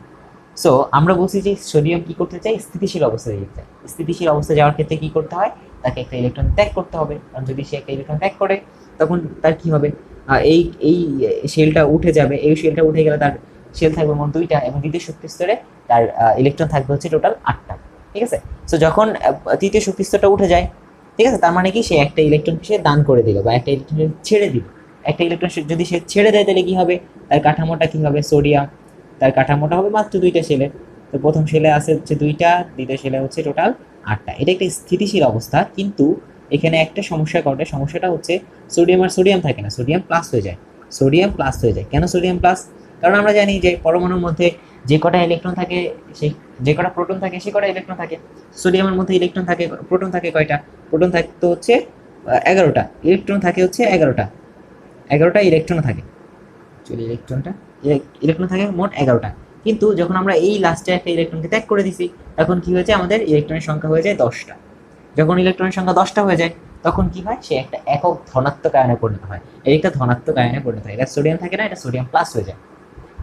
Speaker 1: সো আমরা বলছি যে সোডিয়াম কি করতে চাই, স্থিতিশীল অবস্থায় যেতে চাই। স্থিতিশীল অবস্থায় যাওয়ার ক্ষেত্রে কি করতে হয়, তাকে একটা ইলেকট্রন ত্যাগ করতে হবে, কারণ যদি সে একটা ইলেকট্রন ত্যাগ করে তখন তার কি হবে, এই এই শেলটা উঠে যাবে, এই শেলটা উঠে গেলে তার শেল থাকবে মোট 2টা, এবং দ্বিতীয় শক্তি স্তরে তার ইলেকট্রন থাকবে হচ্ছে টোটাল 8টা, ঠিক আছে। সো যখন তৃতীয় শক্তি স্তরটা উঠে যায়, ঠিক আছে, তার মানে কি সে একটা ইলেকট্রন সে দান করে দিল বা একটা ইলেকট্রন ছেড়ে দিল। একটা ইলেকট্রন যদি সে ছেড়ে দেয় তাহলে কি হবে, তার কাঠামোটা কি হবে, সোডিয়াম, তার কাঠামোটা হবে মাত্র 2টা শেলের। তো প্রথম শেলে আছে হচ্ছে 2টা, দ্বিতীয় শেলে হচ্ছে টোটাল 8টা। এটা একটা স্থিতিশীল অবস্থা, কিন্তু এখানে একটা সমস্যা ঘটে, সমস্যাটা হচ্ছে সোডিয়াম আর সোডিয়াম থাকে না, সোডিয়াম প্লাস হয়ে যায়, সোডিয়াম প্লাস হয়ে যায়। কেন সোডিয়াম প্লাস, কারণ আমরা জানি যে পরমাণুর মধ্যে যে কটা ইলেকট্রন থাকে, সেই যে কটা প্রোটন থাকে সে কটা ইলেকট্রন থাকে। সোডিয়ামের মধ্যে ইলেকট্রন থাকে, প্রোটন থাকে কয়টা, প্রোটন থাকতো হচ্ছে 11টা, ইলেকট্রন থাকে হচ্ছে 11টা ইলেকট্রন থাকে, ইলেকট্রন থাকে মোট 11টা। কিন্তু যখন আমরা এই লাস্টে একটা ইলেকট্রনকে ত্যাগ করে দিছি, তখন কি হয়েছে, আমাদের ইলেকট্রনের সংখ্যা হয়ে যায় 10টা। যখন ইলেকট্রনের সংখ্যা 10টা হয়ে যায় তখন কি হয়, সে একটা একক ধনাত্মক আয়নে পরিণত হয়, এই একটা ধনাত্মক আয়নে পরিণত হয়, এটা সোডিয়াম থাকে না, এটা সোডিয়াম প্লাস হয়ে যায়।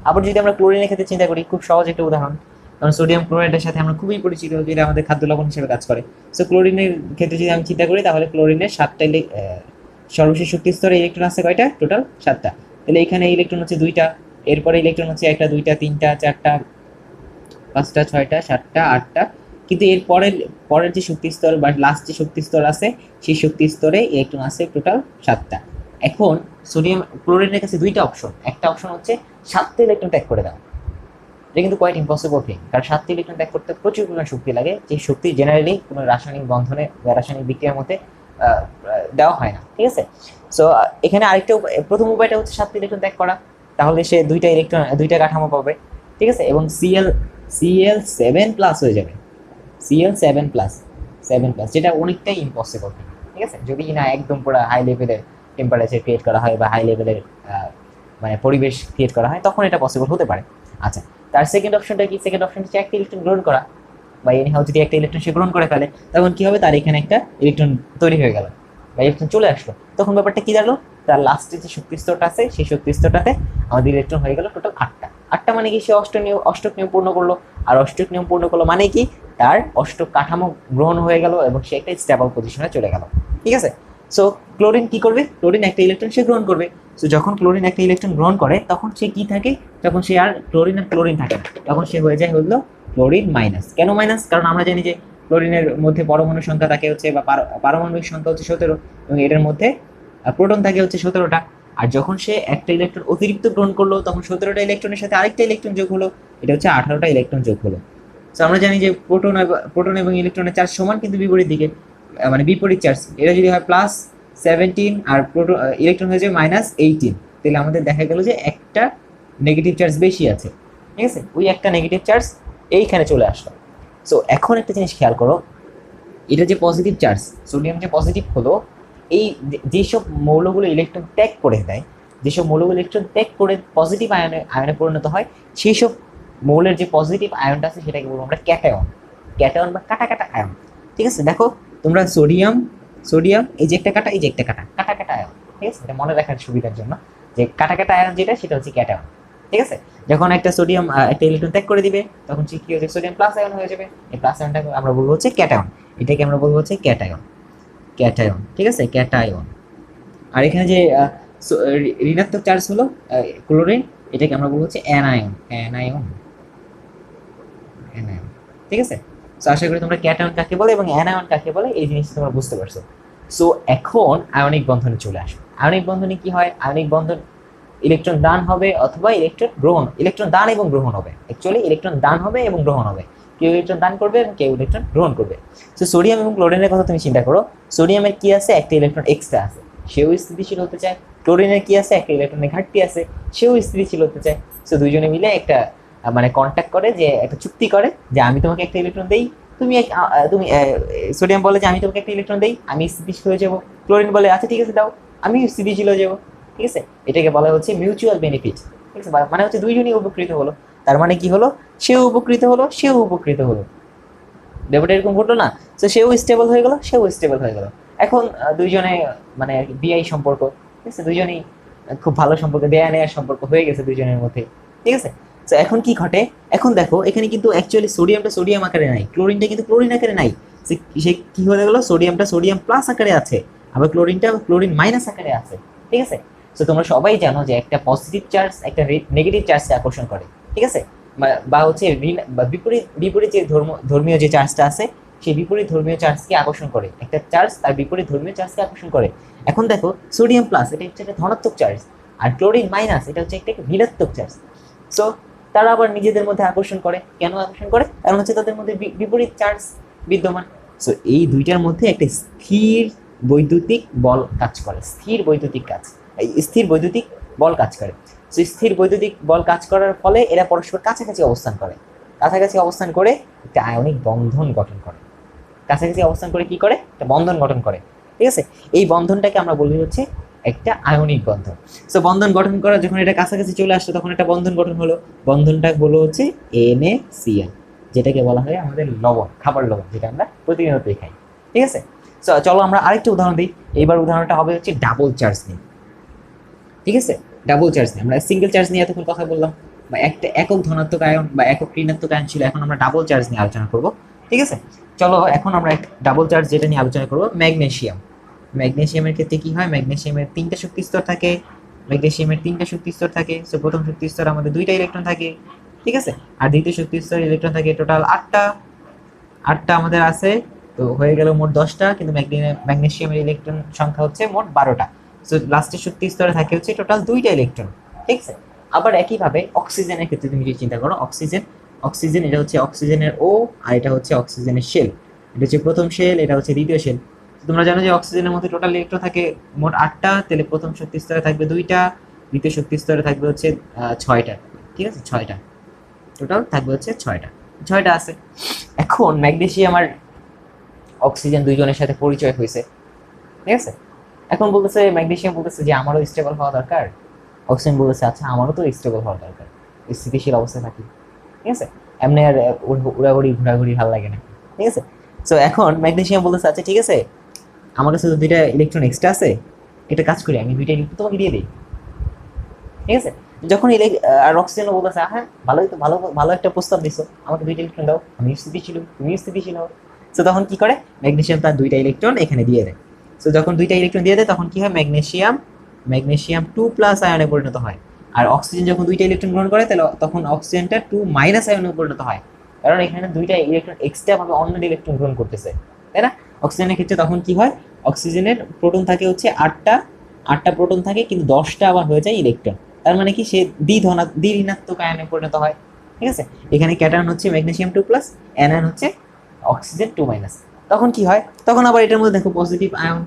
Speaker 1: আবার যদি আমরা ক্লোরিনের ক্ষেত্রে চিন্তা করি, খুব সহজ একটা উদাহরণ, কারণ সোডিয়াম ক্লোরাইডের সাথে আমরা খুবই পরিচিত, যেটা আমাদের খাদ্য লবণ হিসেবে কাজ করে। সো ক্লোরিনের ক্ষেত্রে যদি আমি চিন্তা করি, তাহলে ক্লোরিনের 7টা সর্বশেষ শক্তি স্তরে ইলেকট্রন আছে কয়টা, টোটাল 7টা। তাহলে এখানে ইলেকট্রন হচ্ছে 2টা, এরপরে ইলেকট্রন হচ্ছে 1টা 2টা 3টা 4টা 5টা 6টা 7টা 8টা। কিন্তু এর পরের যে শক্তি স্তর বা লাস্ট যে শক্তি স্তর আছে, সেই শক্তি স্তরে ইলেকট্রন আছে টোটাল 7টা। এখন সোডিয়াম ক্লোরিনের কাছে 2টা অপশন, একটা অপশন হচ্ছে 7টা ইলেকট্রন ত্যাগ করে দাও, এটা কিন্তু কোয়াইট ইম্পসিবল থিং, কারণ 7টা ইলেকট্রন ত্যাগ করতে প্রচুর পরিমাণ শক্তি লাগে, যে শক্তি জেনারেলি কোনো রাসায়নিক বন্ধনে বা রাসায়নিক বিক্রিয়ার মধ্যে দেওয়া হয় না, ঠিক আছে। সো এখানে আরেকটা প্রথম উপায়টা হচ্ছে 7টা ইলেকট্রন ত্যাগ করা, তাহলে সে 2টা কাঠামো পাবে, ঠিক আছে, এবং Cl7+ হয়ে যাবে, Cl7+, যেটা অনেকটাই ইম্পসিবল, ঠিক আছে, যদি না একদম পুরো হাই লেভেলের টেম্পারেচার ক্রিয়েট করা হয় বা হাই লেভেলের মানে পরিবেশ ক্রিয়েট করা হয়, তখন এটা পসিবল হতে পারে। আচ্ছা, তার সেকেন্ড অপশনটা কি, সেকেন্ড অপশন হচ্ছে একটা ইলেকট্রন গ্রহণ করা, বা এনিহাউ যদি একটা ইলেকট্রন সে গ্রহণ করে ফেলে, তখন কি হবে, তার এখানে একটা ইলেকট্রন তৈরি হয়ে গেল বা ইলেকট্রন চলে আসলো, তখন ব্যাপারটা কি দাঁড়ালো, তার লাস্টে যে শক্তি স্তরটা আছে সেই শক্তি স্তরটাতে আমাদের ইলেকট্রন হয়ে গেল টোটাল 8টা। 8টা মানে কি, সে অষ্টক নিয়ম পূর্ণ করলো, আর অষ্টক নিয়ম পূর্ণ করলো মানে কি, তার অষ্টক কাঠামো গ্রহণ হয়ে গেল এবং সে একটা স্টেবল পজিশনে চলে গেল, ঠিক আছে। সো ক্লোরিন কি করবে, ক্লোরিন একটা ইলেকট্রন সে গ্রহণ করবে। সো যখন ক্লোরিন একটা ইলেকট্রন গ্রহণ করে তখন সে কি থাকে, তখন সে আর ক্লোরিন থাকে না, তখন সে হয়ে যায় হলো ক্লোরিন মাইনাস। কেন মাইনাস, কারণ আমরা জানি যে ক্লোরিনের মধ্যে পরমাণুর সংখ্যা থাকে হচ্ছে বা পারমাণবিক সংখ্যা হচ্ছে 17, এবং এটার মধ্যে প্রোটন থাকে হচ্ছে 17টা। আর যখন সে একটা ইলেকট্রন অতিরিক্ত গ্রহণ করলো, তখন 17টা ইলেকট্রনের সাথে আরেকটা ইলেকট্রন যোগ হলো, এটা হচ্ছে 18টা ইলেকট্রন যোগ হলো। তো আমরা জানি যে প্রোটন এবং ইলেকট্রনের চার্জ সমান, কিন্তু বিপরীত দিকে, মানে বিপরীত চার্জ। এটা যদি হয় +17 আর ইলেকট্রন হয়ে যায় -18, তাহলে আমাদের দেখা গেল যে একটা নেগেটিভ চার্জ বেশি আছে, ঠিক আছে, ওই একটা নেগেটিভ চার্জ এইখানে চলে আসলো। সো এখন একটা জিনিস খেয়াল করো, এটা যে পজিটিভ চার্জ, সোডিয়াম যে পজিটিভ হলো, এই যেসব মৌলগুলো ইলেকট্রন ত্যাগ করে দেয়, যেসব মৌলগুলো ইলেকট্রন ত্যাগ করে পজিটিভ আয়নে পরিণত হয়, সেই সব মৌলের যে পজিটিভ আয়নটা আছে সেটাকে বলবো আমরা ক্যাটায়ন, ক্যাটায়ন বা কাটা কাটা আয়ন। ঠিক আছে, দেখো তোমরা সোডিয়াম, সোডিয়াম এই যে একটা কাটা, এই যে একটা কাটা, কাটা কাটা আয়ন। ঠিক আছে, এটা মনে রাখার সুবিধার জন্য যে কাটা কাটা আয়ন যেটা সেটা হচ্ছে ক্যাটায়ন। ঠিক আছে, যখন একটা সোডিয়াম একটা ইলেকট্রন ত্যাগ করে দিবে তখন কি হয়ে যাবে, সোডিয়াম প্লাস আয়ন হয়ে যাবে। এই প্লাস আয়নটাকে আমরা বলবো হচ্ছে ক্যাটায়ন, এটাকে আমরা বলবো হচ্ছে ক্যাটায়ন, ক্যাটায়ন। ঠিক আছে, ক্যাটায়ন। আর এখানে যে ঋণাত্মক চার্জ হলো ক্লোরিন, এটাকে আমরা বলবো হচ্ছে অ্যানায়ন, অ্যানায়ন, অ্যানায়ন। ঠিক আছে, সো আশা করি তোমরা ক্যাটায়ন কাকে বলে এবং অ্যানায়ন কাকে বলে এই জিনিসটা তোমরা বুঝতে পারছো। সো এখন আয়নিক বন্ধনে চলে আসো। আয়নিক বন্ধনে কি হয়, আয়নিক বন্ধন ইলেকট্রন দান হবে অথবা ইলেকট্রন গ্রহণ, ইলেকট্রন দান এবং গ্রহণ হবে। অ্যাকচুয়ালি ইলেকট্রন দান হবে এবং গ্রহণ হবে, কেউ ইলেকট্রন দান করবে এবং কেউ ইলেকট্রন গ্রহণ করবে। তো সোডিয়াম এবং ক্লোরিনের কথা তুমি চিন্তা করো, সোডিয়ামের কি আছে, একটা ইলেকট্রন এক্সট্রা আছে, সেও স্থিতিশীল হতে চায়। ক্লোরিনের কি আছে, একটা ইলেকট্রনের ঘাটতি আছে, সেও স্থিতিশীল হতে চায়। সো দুইজনে মিলে একটা মানে কন্ট্যাক্ট করে, যে একটা চুক্তি করে যে আমি তোমাকে একটা ইলেকট্রন দেই, তুমি সোডিয়াম বলে যে আমি তোমাকে একটা ইলেকট্রন দেই, আমি স্থিতিশীল হয়ে যাবো। ক্লোরিন বলে আচ্ছা ঠিক আছে দাও, আমি স্থিতিশীল হয়ে যাবো। ঠিক আছে, এটাকে বলা হচ্ছে মিউচুয়াল বেনিফিট। ঠিক আছে, মানে হচ্ছে দুইজনই উপকৃত হলো। তার মানে কি হলো, সেও উপকৃত হলো, সেও উপকৃত হলো। ব্যাপারটা এরকম ঘটলো না? তো সেও স্টেবল হয়ে গেল, সেও স্টেবল হয়ে গেল। এখন দুইজনে মানে বিআই সম্পর্ক, ঠিক আছে, দুইজনেই খুব ভালো সম্পর্ক, দেয়া নেয়ার সম্পর্ক হয়ে গেছে দুইজনের মধ্যে। ঠিক আছে, তো এখন কি ঘটে, এখন দেখো এখানে কিন্তু অ্যাকচুয়ালি সোডিয়ামটা সোডিয়াম আকারে নাই, ক্লোরিনটা কিন্তু ক্লোরিন আকারে নাই। সে কি হয়ে গেলো, সোডিয়ামটা সোডিয়াম প্লাস আকারে আছে, আবার ক্লোরিনটা ক্লোরিন মাইনাস আকারে আছে। ঠিক আছে, তো তোমরা সবাই জানো যে একটা পজিটিভ চার্জ একটা নেগেটিভ চার্জকে আকর্ষণ করে। ঠিক আছে, বা হচ্ছে বিপরীত বিপরীত যে ধর্মীয় যে চার্জটা আছে, সেই বিপরীত ধর্মীয় চার্জকে আকর্ষণ করে, একটা চার্জ তার বিপরীত ধর্মীয় চার্জকে আকর্ষণ করে। এখন দেখো সোডিয়াম প্লাস এটা হচ্ছে একটা ধনাত্মক চার্জ, আর ক্লোরিন মাইনাস এটা হচ্ছে একটা ঋণাত্মক চার্জ। সো তারা আবার নিজেদের মধ্যে আকর্ষণ করে, কেন আকর্ষণ করে, কারণ হচ্ছে তাদের মধ্যে বিপরীত চার্জ বিদ্যমান। সো এই দুইটার মধ্যে একটা স্থির বৈদ্যুতিক বল কাজ করে, স্থির বৈদ্যুতিক কাজ, এই স্থির বৈদ্যুতিক বল কাজ করে। সো স্থির বৈদ্যুতিক বল কাজ করার ফলে এরা পরস্পর কাছাকাছি অবস্থান করে, কাছাকাছি অবস্থান করে একটা আয়নিক বন্ধন গঠন করে, কাছাকাছি অবস্থান করে কি করে, একটা বন্ধন গঠন করে। ঠিক আছে, এই বন্ধনটাকে আমরা বলি হচ্ছে একটা আয়নিক বন্ধন। সো বন্ধন গঠন করা যখন এটা কাছাকাছি চলে আসলো তখন একটা বন্ধন গঠন হলো, বন্ধনটা হলো হচ্ছে NaCl, যেটাকে বলা হয় আমাদের লবণ, খাবার লবণ, যেটা আমরা প্রতিনিয়তই খাই। ঠিক আছে, সো চলো আমরা আরেকটা উদাহরণ দিই। এইবার উদাহরণটা হবে হচ্ছে ডাবল চার্জ নিয়ে। ঠিক আছে, ডাবল চার্জ নিয়ে, আমরা সিঙ্গেল চার্জ নিয়ে এতক্ষণ কথা বললাম, বা একটা একক ধনাত্মক আয়ন বা একক ঋণাত্মক আয়ন ছিল, এখন আমরা ডাবল চার্জ নিয়ে আলোচনা করব। ঠিক আছে, চলো এখন আমরা ডাবল চার্জ যেটা নিয়ে আলোচনা করব, ম্যাগনেসিয়াম। ম্যাগনেসিয়ামের ক্ষেত্রে কি হয়, ম্যাগনেসিয়ামের তিনটা শক্তি স্তর থাকে, ম্যাগনেসিয়ামের তিনটা শক্তি স্তর থাকে। সো প্রথম শক্তি স্তর আমাদের দুইটা ইলেকট্রন থাকে, ঠিক আছে, আর দ্বিতীয় শক্তি স্তর ইলেকট্রন থাকে টোটাল 8টা, 8টা আমাদের আছে। তো হয়ে গেল মোট 10টা, কিন্তু ম্যাগনেসিয়ামের ইলেকট্রন সংখ্যা হচ্ছে মোট 12টা। সো লাস্টের শক্তি স্তরে থাকে হচ্ছে টোটাল 2টা ইলেকট্রন। ঠিক আছে, আবার একইভাবে অক্সিজেনের ক্ষেত্রে তুমি যদি চিন্তা করো, অক্সিজেন, অক্সিজেন এটা হচ্ছে অক্সিজেনের ও, আর এটা হচ্ছে অক্সিজেনের শেল, এটা হচ্ছে প্রথম শেল, এটা হচ্ছে দ্বিতীয় শেল। তোমরা জানো যে অক্সিজেনের মধ্যে টোটাল ইলেকট্রন থাকে মোট 8টা, তাহলে প্রথম শক্তি স্তরে থাকবে 2টা, দ্বিতীয় শক্তি স্তরে থাকবে হচ্ছে 6টা। ঠিক আছে, 6টা টোটাল থাকবে হচ্ছে 6টা, 6টা আছে। এখন ম্যাগনেসিয়াম আর অক্সিজেন দুইজনের সাথে পরিচয় হয়েছে। ঠিক আছে, এখন বলতেছে ম্যাগনেসিয়াম বলতেছে যে আমারও স্টেবল হওয়া দরকার, অক্সিজেন বলতেছে আচ্ছা আমারও তো স্টেবল হওয়া দরকার, স্থিতিশীল অবস্থায় থাকি। ঠিক আছে, এমনি আর উড়াঘুরি ঘোরাঘুরি ভালো লাগে না। ঠিক আছে, সো এখন ম্যাগনেসিয়াম বলতেছে আচ্ছা ঠিক আছে, আমার কাছে তো 2টা ইলেকট্রন এক্সট্রা আছে, একটা কাজ করি আমি 2টা ইলেকট্রন তোমাকে দিয়ে দিই। ঠিক আছে, যখন আর অক্সিজেনও বলতেছে হ্যাঁ ভালোই তো, ভালো ভালো একটা প্রস্তাব দিছো, আমাকে 2টা ইলেকট্রন দাও, আমি স্থিতিশীল, তুমি স্থিতিশীল হও। সো তখন কি করে, ম্যাগনেসিয়াম তার 2টা ইলেকট্রন এখানে দিয়ে দেয়। সো যখন 2টা ইলেকট্রন দিয়ে দেয় তখন কি হয়, ম্যাগনেসিয়াম 2+ আয়নে পরিণত হয়। আর অক্সিজেন যখন 2টা ইলেকট্রন গ্রহণ করে তাহলে তখন অক্সিজেনটা 2- আয়নে পরিণত হয়, কারণ এখানে 2টা ইলেকট্রন এক্সট্রা ভাবে অন্য ইলেকট্রন গ্রহণ করতেছে, তাই না? অক্সিজেনের ক্ষেত্রে তখন কি হয়, অক্সিজেনের প্রোটন থাকে হচ্ছে 8টা, 8টা প্রোটন থাকে, কিন্তু 10টা আবার হয়ে যায় ইলেকট্রন। তার মানে কি, সে দ্বি ঋণাত্মক আয়নে পরিণত হয়। ঠিক আছে, এখানে ক্যাটায়ন হচ্ছে ম্যাগনেসিয়াম 2+, অ্যানায়ন হচ্ছে অক্সিজেন 2-। তখন কি হয়, তখন আবার এটার মধ্যে দেখো পজিটিভ আয়ন,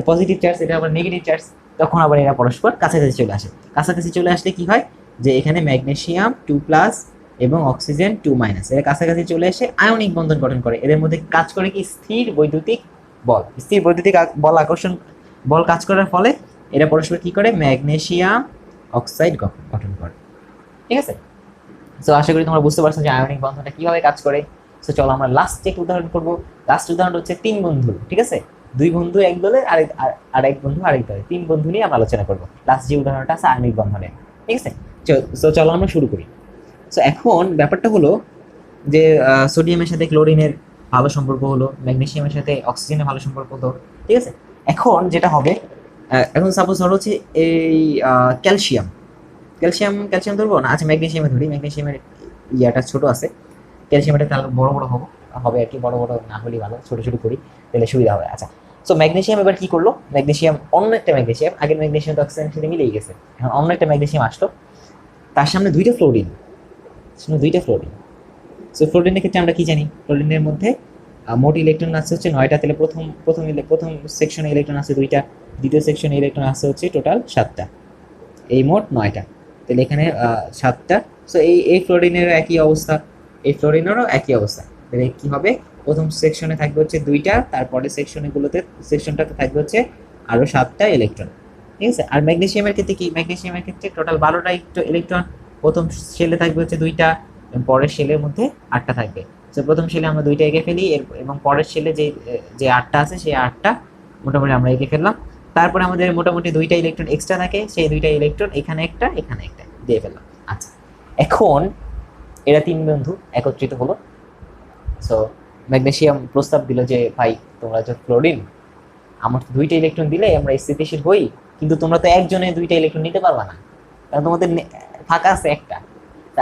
Speaker 1: পজিটিভ চার্জ, এটা আবার নেগেটিভ চার্জ, তখন আবার এরা পরস্পর কাছাকাছি চলে আসে। কাছাকাছি চলে আসলে কি হয়, যে এখানে ম্যাগনেসিয়াম 2+ এবং অক্সিজেন 2-, এর কাছাকাছি চলে এসে আয়নিক বন্ধন গঠন করে। এদের মধ্যে কাজ করে কি স্থির বৈদ্যুতিক বল। স্থির বৈদ্যুতিক বল আকর্ষণ বল কাজ করার ফলে এরা পরস্পর কি করে ম্যাগনেসিয়াম অক্সাইড গঠন করে। ঠিক আছে, তো আশা করি তোমরা বুঝতে পারছো যে আয়নিক বন্ধনটা কিভাবে কাজ করে। তো চলো আমরা লাস্ট একটা উদাহরণ করব। লাস্ট উদাহরণ হচ্ছে 3 বন্ধু। ঠিক আছে, 2 বন্ধু এক দলে আর এক বন্ধু আরেক দলে, 3 বন্ধু নিয়ে আমরা আলোচনা করব। লাস্ট যে উদাহরণটা আছে আয়নিক বন্ধনের। ঠিক আছে, তো চলো আমরা শুরু করি। তো এখন ব্যাপারটা হলো যে সোডিয়ামের সাথে ক্লোরিনের ভালো সম্পর্ক হলো, ম্যাগনেসিয়ামের সাথে অক্সিজেনের ভালো সম্পর্ক হলো। ঠিক আছে, এখন যেটা হবে, এখন সাপোজ ধরো হচ্ছে এই ক্যালসিয়াম ক্যালসিয়াম ধরবো না, আচ্ছা ম্যাগনেসিয়ামে ধরি। ম্যাগনেসিয়ামের ইয়াটা ছোট আছে, ক্যালসিয়ামটা তাহলে বড় বড় হবে আর কি। বড় বড় না হলেই ভালো, ছোট ছোট করি তাহলে সুবিধা হবে। আচ্ছা, সো ম্যাগনেসিয়াম এবার কি করলো, ম্যাগনেসিয়াম অন্য একটা ম্যাগনেসিয়াম, আগের ম্যাগনেসিয়াম তো অক্সিজেনের সাথে মিলেই গেছে, এখন অন্য একটা ম্যাগনেসিয়াম আসলো, তার সামনে 2টা ফ্লোরিন। সো ফ্লোরিনের ক্ষেত্রে আমরা কি জানি, ফ্লোরিনের মধ্যে মোট ইলেকট্রন আছে হচ্ছে 9টা। তাহলে প্রথম সেকশনে ইলেকট্রন আছে 2টা, দ্বিতীয় সেকশনে ইলেকট্রন আছে হচ্ছে টোটাল 7টা, এই মোট 9টা। তাহলে এখানে 7টা। সো এই ফ্লোরিনেরও একই অবস্থা, এই ফ্লোরিনেরও একই অবস্থা। তাহলে কি হবে, প্রথম সেকশনে থাকবে হচ্ছে 2টা, তারপরে সেকশনটাতে থাকবে হচ্ছে আরো 7টা ইলেকট্রন। ঠিক আছে, আর ম্যাগনেসিয়ামের ক্ষেত্রে কি, ম্যাগনেসিয়ামের ক্ষেত্রে টোটাল 12টা ইলেকট্রন। প্রথম শেলে থাকবে হচ্ছে 2টা, পরের শেলের মধ্যে 8টা থাকবে। তো প্রথম শেলে আমরা 2টা এঁকে ফেলি, এবং পরের শেলে যে 8টা আছে সেই 8টা মোটামুটি আমরা এঁকে ফেললাম। তারপরে আমাদের মোটামুটি 2টা ইলেকট্রন এক্সট্রা থাকে, সেই 2টা ইলেকট্রন এখানে একটা দিয়ে ফেললাম। আচ্ছা, এখন এরা 3 বন্ধু একত্রিত হলো। সো ম্যাগনেসিয়াম প্রস্তাব দিল যে ভাই তোমরা যে ফ্লোরিন, আমার তো 2টা ইলেকট্রন দিলে আমরা স্থিতিশীল হই, কিন্তু তোমরা তো একজনে 2টা ইলেকট্রন নিতে পারবা না, কারণ তোমাদের ফাঁকা আছে একটা।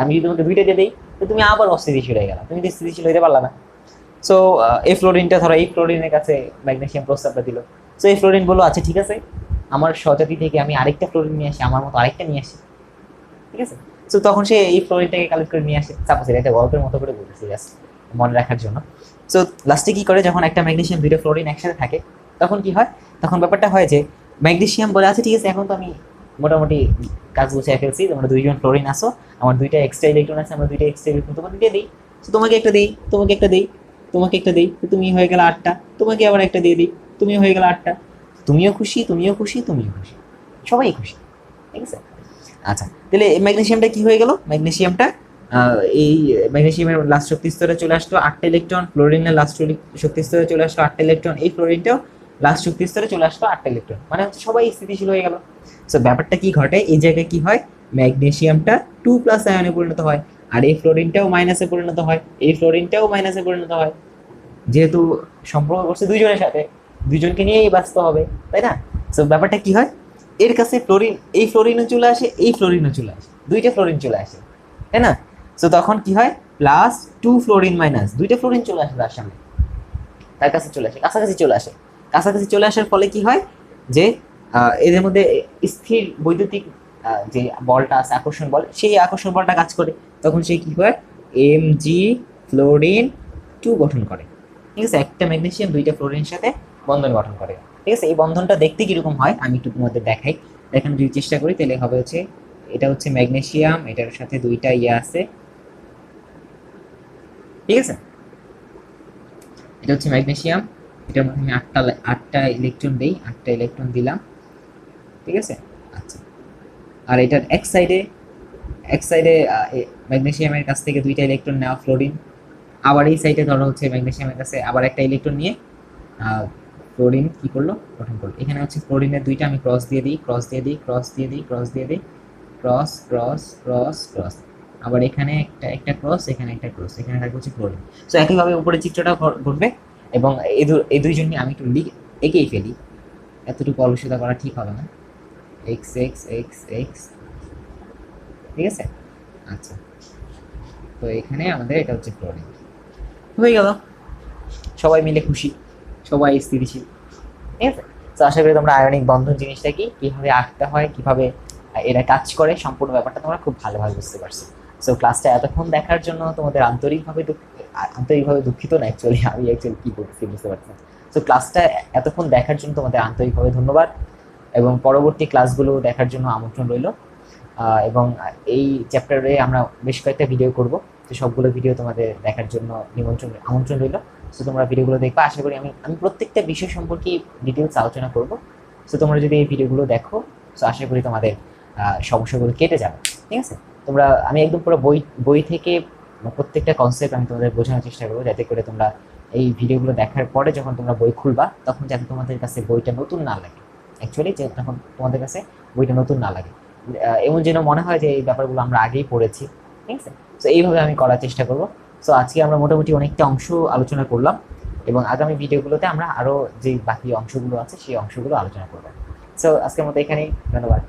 Speaker 1: আমি যদি তোমাকে 2টা দিয়ে দিই, তো তুমি আবার অস্থিতিশীল হয়ে গেলা, তুমি তো স্থিতিশীল হইতে পারলা না। সো এই ফ্লোরিনটা ধরো, এই ফ্লোরিনের কাছে ম্যাগনেসিয়াম প্রস্তাবটা দিল। সো এই ফ্লোরিন বললো আচ্ছা ঠিক আছে, আমার স্বজাতি থেকে আমি আরেকটা ফ্লোরিন নিয়ে আসি, আমার মতো আরেকটা নিয়ে আসি। ঠিক আছে, সো তখন সে এই ফ্লোরিনটাকে কালেক্ট করে নিয়ে আসে। সাপোজ এটা গল্পের মতো করে বলতেছি জাস্ট মনে রাখার জন্য। সো লাস্টে কি করে, যখন একটা ম্যাগনেসিয়াম 2টা ফ্লোরিন একসাথে থাকে, তখন কি হয়, তখন ব্যাপারটা হয় যে ম্যাগনেসিয়াম বলে আচ্ছা ঠিক আছে, এখন তো আমি মোটামুটি কাজ গুছিয়ে ফেলছি, তোমরা 2জন ফ্লোরিন আসো, আমার 2টা এক্সট্রা ইলেকট্রন আছে, আমরা 2টা এক্সট্রা ইলেকট্রন তোমাকে দিয়ে দিই। তো তোমাকে একটা দিই, তোমাকে একটা দিই, তোমাকে একটা দিই, তো তুমি হয়ে গেল 8টা, তোমাকে আবার একটা দিয়ে দিই, তুমি হয়ে গেল 8টা। তুমিও খুশি, তুমিও খুশি, তুমিও খুশি, সবাই খুশি। ঠিক আছে, আচ্ছা তাহলে ম্যাগনেসিয়ামটা কি হয়ে গেল, ম্যাগনেসিয়ামটা এই ম্যাগনেসিয়ামের লাস্ট শক্তি স্তরে চলে আসলো 8টা ইলেকট্রন, ফ্লোরিনের লাস্ট শক্তি স্তরে চলে আসলো 8টা ইলেকট্রন, এই ফ্লোরিনটাও লাস্ট শক্তি স্তরে চলে আসলো 8টা ইলেকট্রন, মানে হচ্ছে সবাই স্থিতিশীল হয়ে গেল। সো ব্যাপারটা কি ঘটে, এই জায়গায় কি হয়, ম্যাগনেসিয়ামটা 2+ আয়নে পরিণত হয়, আর এই ফ্লোরিনটাও মাইনাসে পরিণত হয়, এই ফ্লোরিনটাও মাইনাসে পরিণত হয়। যেহেতু সম্পর্ক করছে 2জনের সাথে, 2জনকে নিয়েই ব্যস্ত হবে, তাই না? সো ব্যাপারটা কি হয়, এর কাছে ফ্লোরিন, এই ফ্লোরিনও চলে আসে, এই ফ্লোরিনও চলে আসে, 2টা ফ্লোরিন চলে আসে, তাই না? সো তখন কি হয়, +2 ফ্লোরিন মাইনাস 2টা ফ্লোরিন চলে আসে তার সামনে, তার কাছে চলে আসে, কাছাকাছি চলে আসে। কাছাকাছি চলে আসার ফলে কি হয় যে এদের মধ্যে স্থির বৈদ্যুতিক যে বলটা আছে, আকর্ষণ বল, সেই আকর্ষণ বলটা কাজ করে। তখন সে কি হয়, Mg ফ্লোরিন 2 গঠন করে। ঠিক আছে, একটা ম্যাগনেসিয়াম 2টা ফ্লোরিনের সাথে বন্ধন গঠন করে। ঠিক আছে, এই বন্ধনটা দেখতে কিরকম হয় আমি একটু তোমাদের দেখাই। দেখানোর যদি চেষ্টা করি তাহলে হবে হচ্ছে, এটা হচ্ছে ম্যাগনেসিয়াম, এটার সাথে 2টা ইয়ে আছে। ঠিক আছে, এটা হচ্ছে ম্যাগনেসিয়াম, এটার মধ্যে আমি 8টা ইলেকট্রন দিই, 8টা ইলেকট্রন দিলাম। ঠিক আছে, আচ্ছা, আর এটার এক সাইডে ম্যাগনেসিয়ামের কাছ থেকে 2টা ইলেকট্রন নেওয়া ফ্লোরিন, আবার এই সাইডে ধরো হচ্ছে ম্যাগনেসিয়ামের কাছে আবার একটা ইলেকট্রন নিয়ে ফ্লোরিন কি করলো, গঠন করলো। এখানে হচ্ছে ফ্লোরিনের 2টা আমি ক্রস দিয়ে দিই, ক্রস দিয়ে দিই, ক্রস দিয়ে দিই, ক্রস দিয়ে দিই, ক্রস ক্রস ক্রস ক্রস, আবার এখানে একটা ক্রস, এখানে একটা ক্রস, এখানে থাকবে হচ্ছে ক্লোরিন। সো একইভাবে উপরে চিত্রটা ঘটবে, এবং এই 2জন নিয়ে আমি একটু এঁকেই ফেলি, এতটুকু অলসতা করা ঠিক হবে না। এক্স এক্স এক্স এক্স, ঠিক আছে, আচ্ছা, তো এখানে আমাদের এটা হচ্ছে ক্লোরিন, হয়ে গেল, সবাই মিলে খুশি, সবাই স্থিতিশীল। ঠিক আছে, তো আশা করি তোমরা আয়নিক বন্ধন জিনিসটা কি, কিভাবে আঁকতে হয়, কিভাবে এরা কাজ করে, সম্পূর্ণ ব্যাপারটা তোমরা খুব ভালোভাবে বুঝতে পারছো। সো ক্লাসটা এতক্ষণ দেখার জন্য তোমাদের আন্তরিকভাবে দুঃখিত না, অ্যাকচুয়ালি আমি কি করছি বুঝতে পারছি না। সো ক্লাসটা এতক্ষণ দেখার জন্য তোমাদের আন্তরিকভাবে ধন্যবাদ, এবং পরবর্তী ক্লাসগুলো দেখার জন্য আমন্ত্রণ রইল। এবং এই চ্যাপ্টারে আমরা বেশ কয়েকটা ভিডিও করব। তো সবগুলো ভিডিও তোমাদের দেখার জন্য আমন্ত্রণ রইল। সো তোমরা ভিডিওগুলো দেখবা, আশা করি আমি প্রত্যেকটা বিষয় সম্পর্কে ডিটেলস আলোচনা করব। সো তোমরা যদি এই ভিডিওগুলো দেখো, সো আশা করি তোমাদের সমস্যাগুলো কেটে যাবে। ঠিক আছে, আমি একদম পুরো বই থেকে প্রত্যেকটা কনসেপ্ট আমি তোমাদের বোঝানোর চেষ্টা করবো, যাতে করে তোমরা এই ভিডিওগুলো দেখার পরে যখন তোমরা বই খুলবা, তখন যাতে তোমাদের কাছে বইটা নতুন না লাগে। অ্যাকচুয়ালি যে তখন তোমাদের কাছে বইটা নতুন না লাগে, এমন যেন মনে হয় যে এই ব্যাপারগুলো আমরা আগেই পড়েছি। ঠিক আছে, তো এইভাবে আমি করার চেষ্টা করব। সো আজকে আমরা মোটামুটি অনেকটা অংশ আলোচনা করলাম, এবং আগামী ভিডিওগুলোতে আমরা আরো যে বাকি অংশগুলো আছে সেই অংশগুলো আলোচনা করবো। সো আজকের মতো এখানেই, ধন্যবাদ।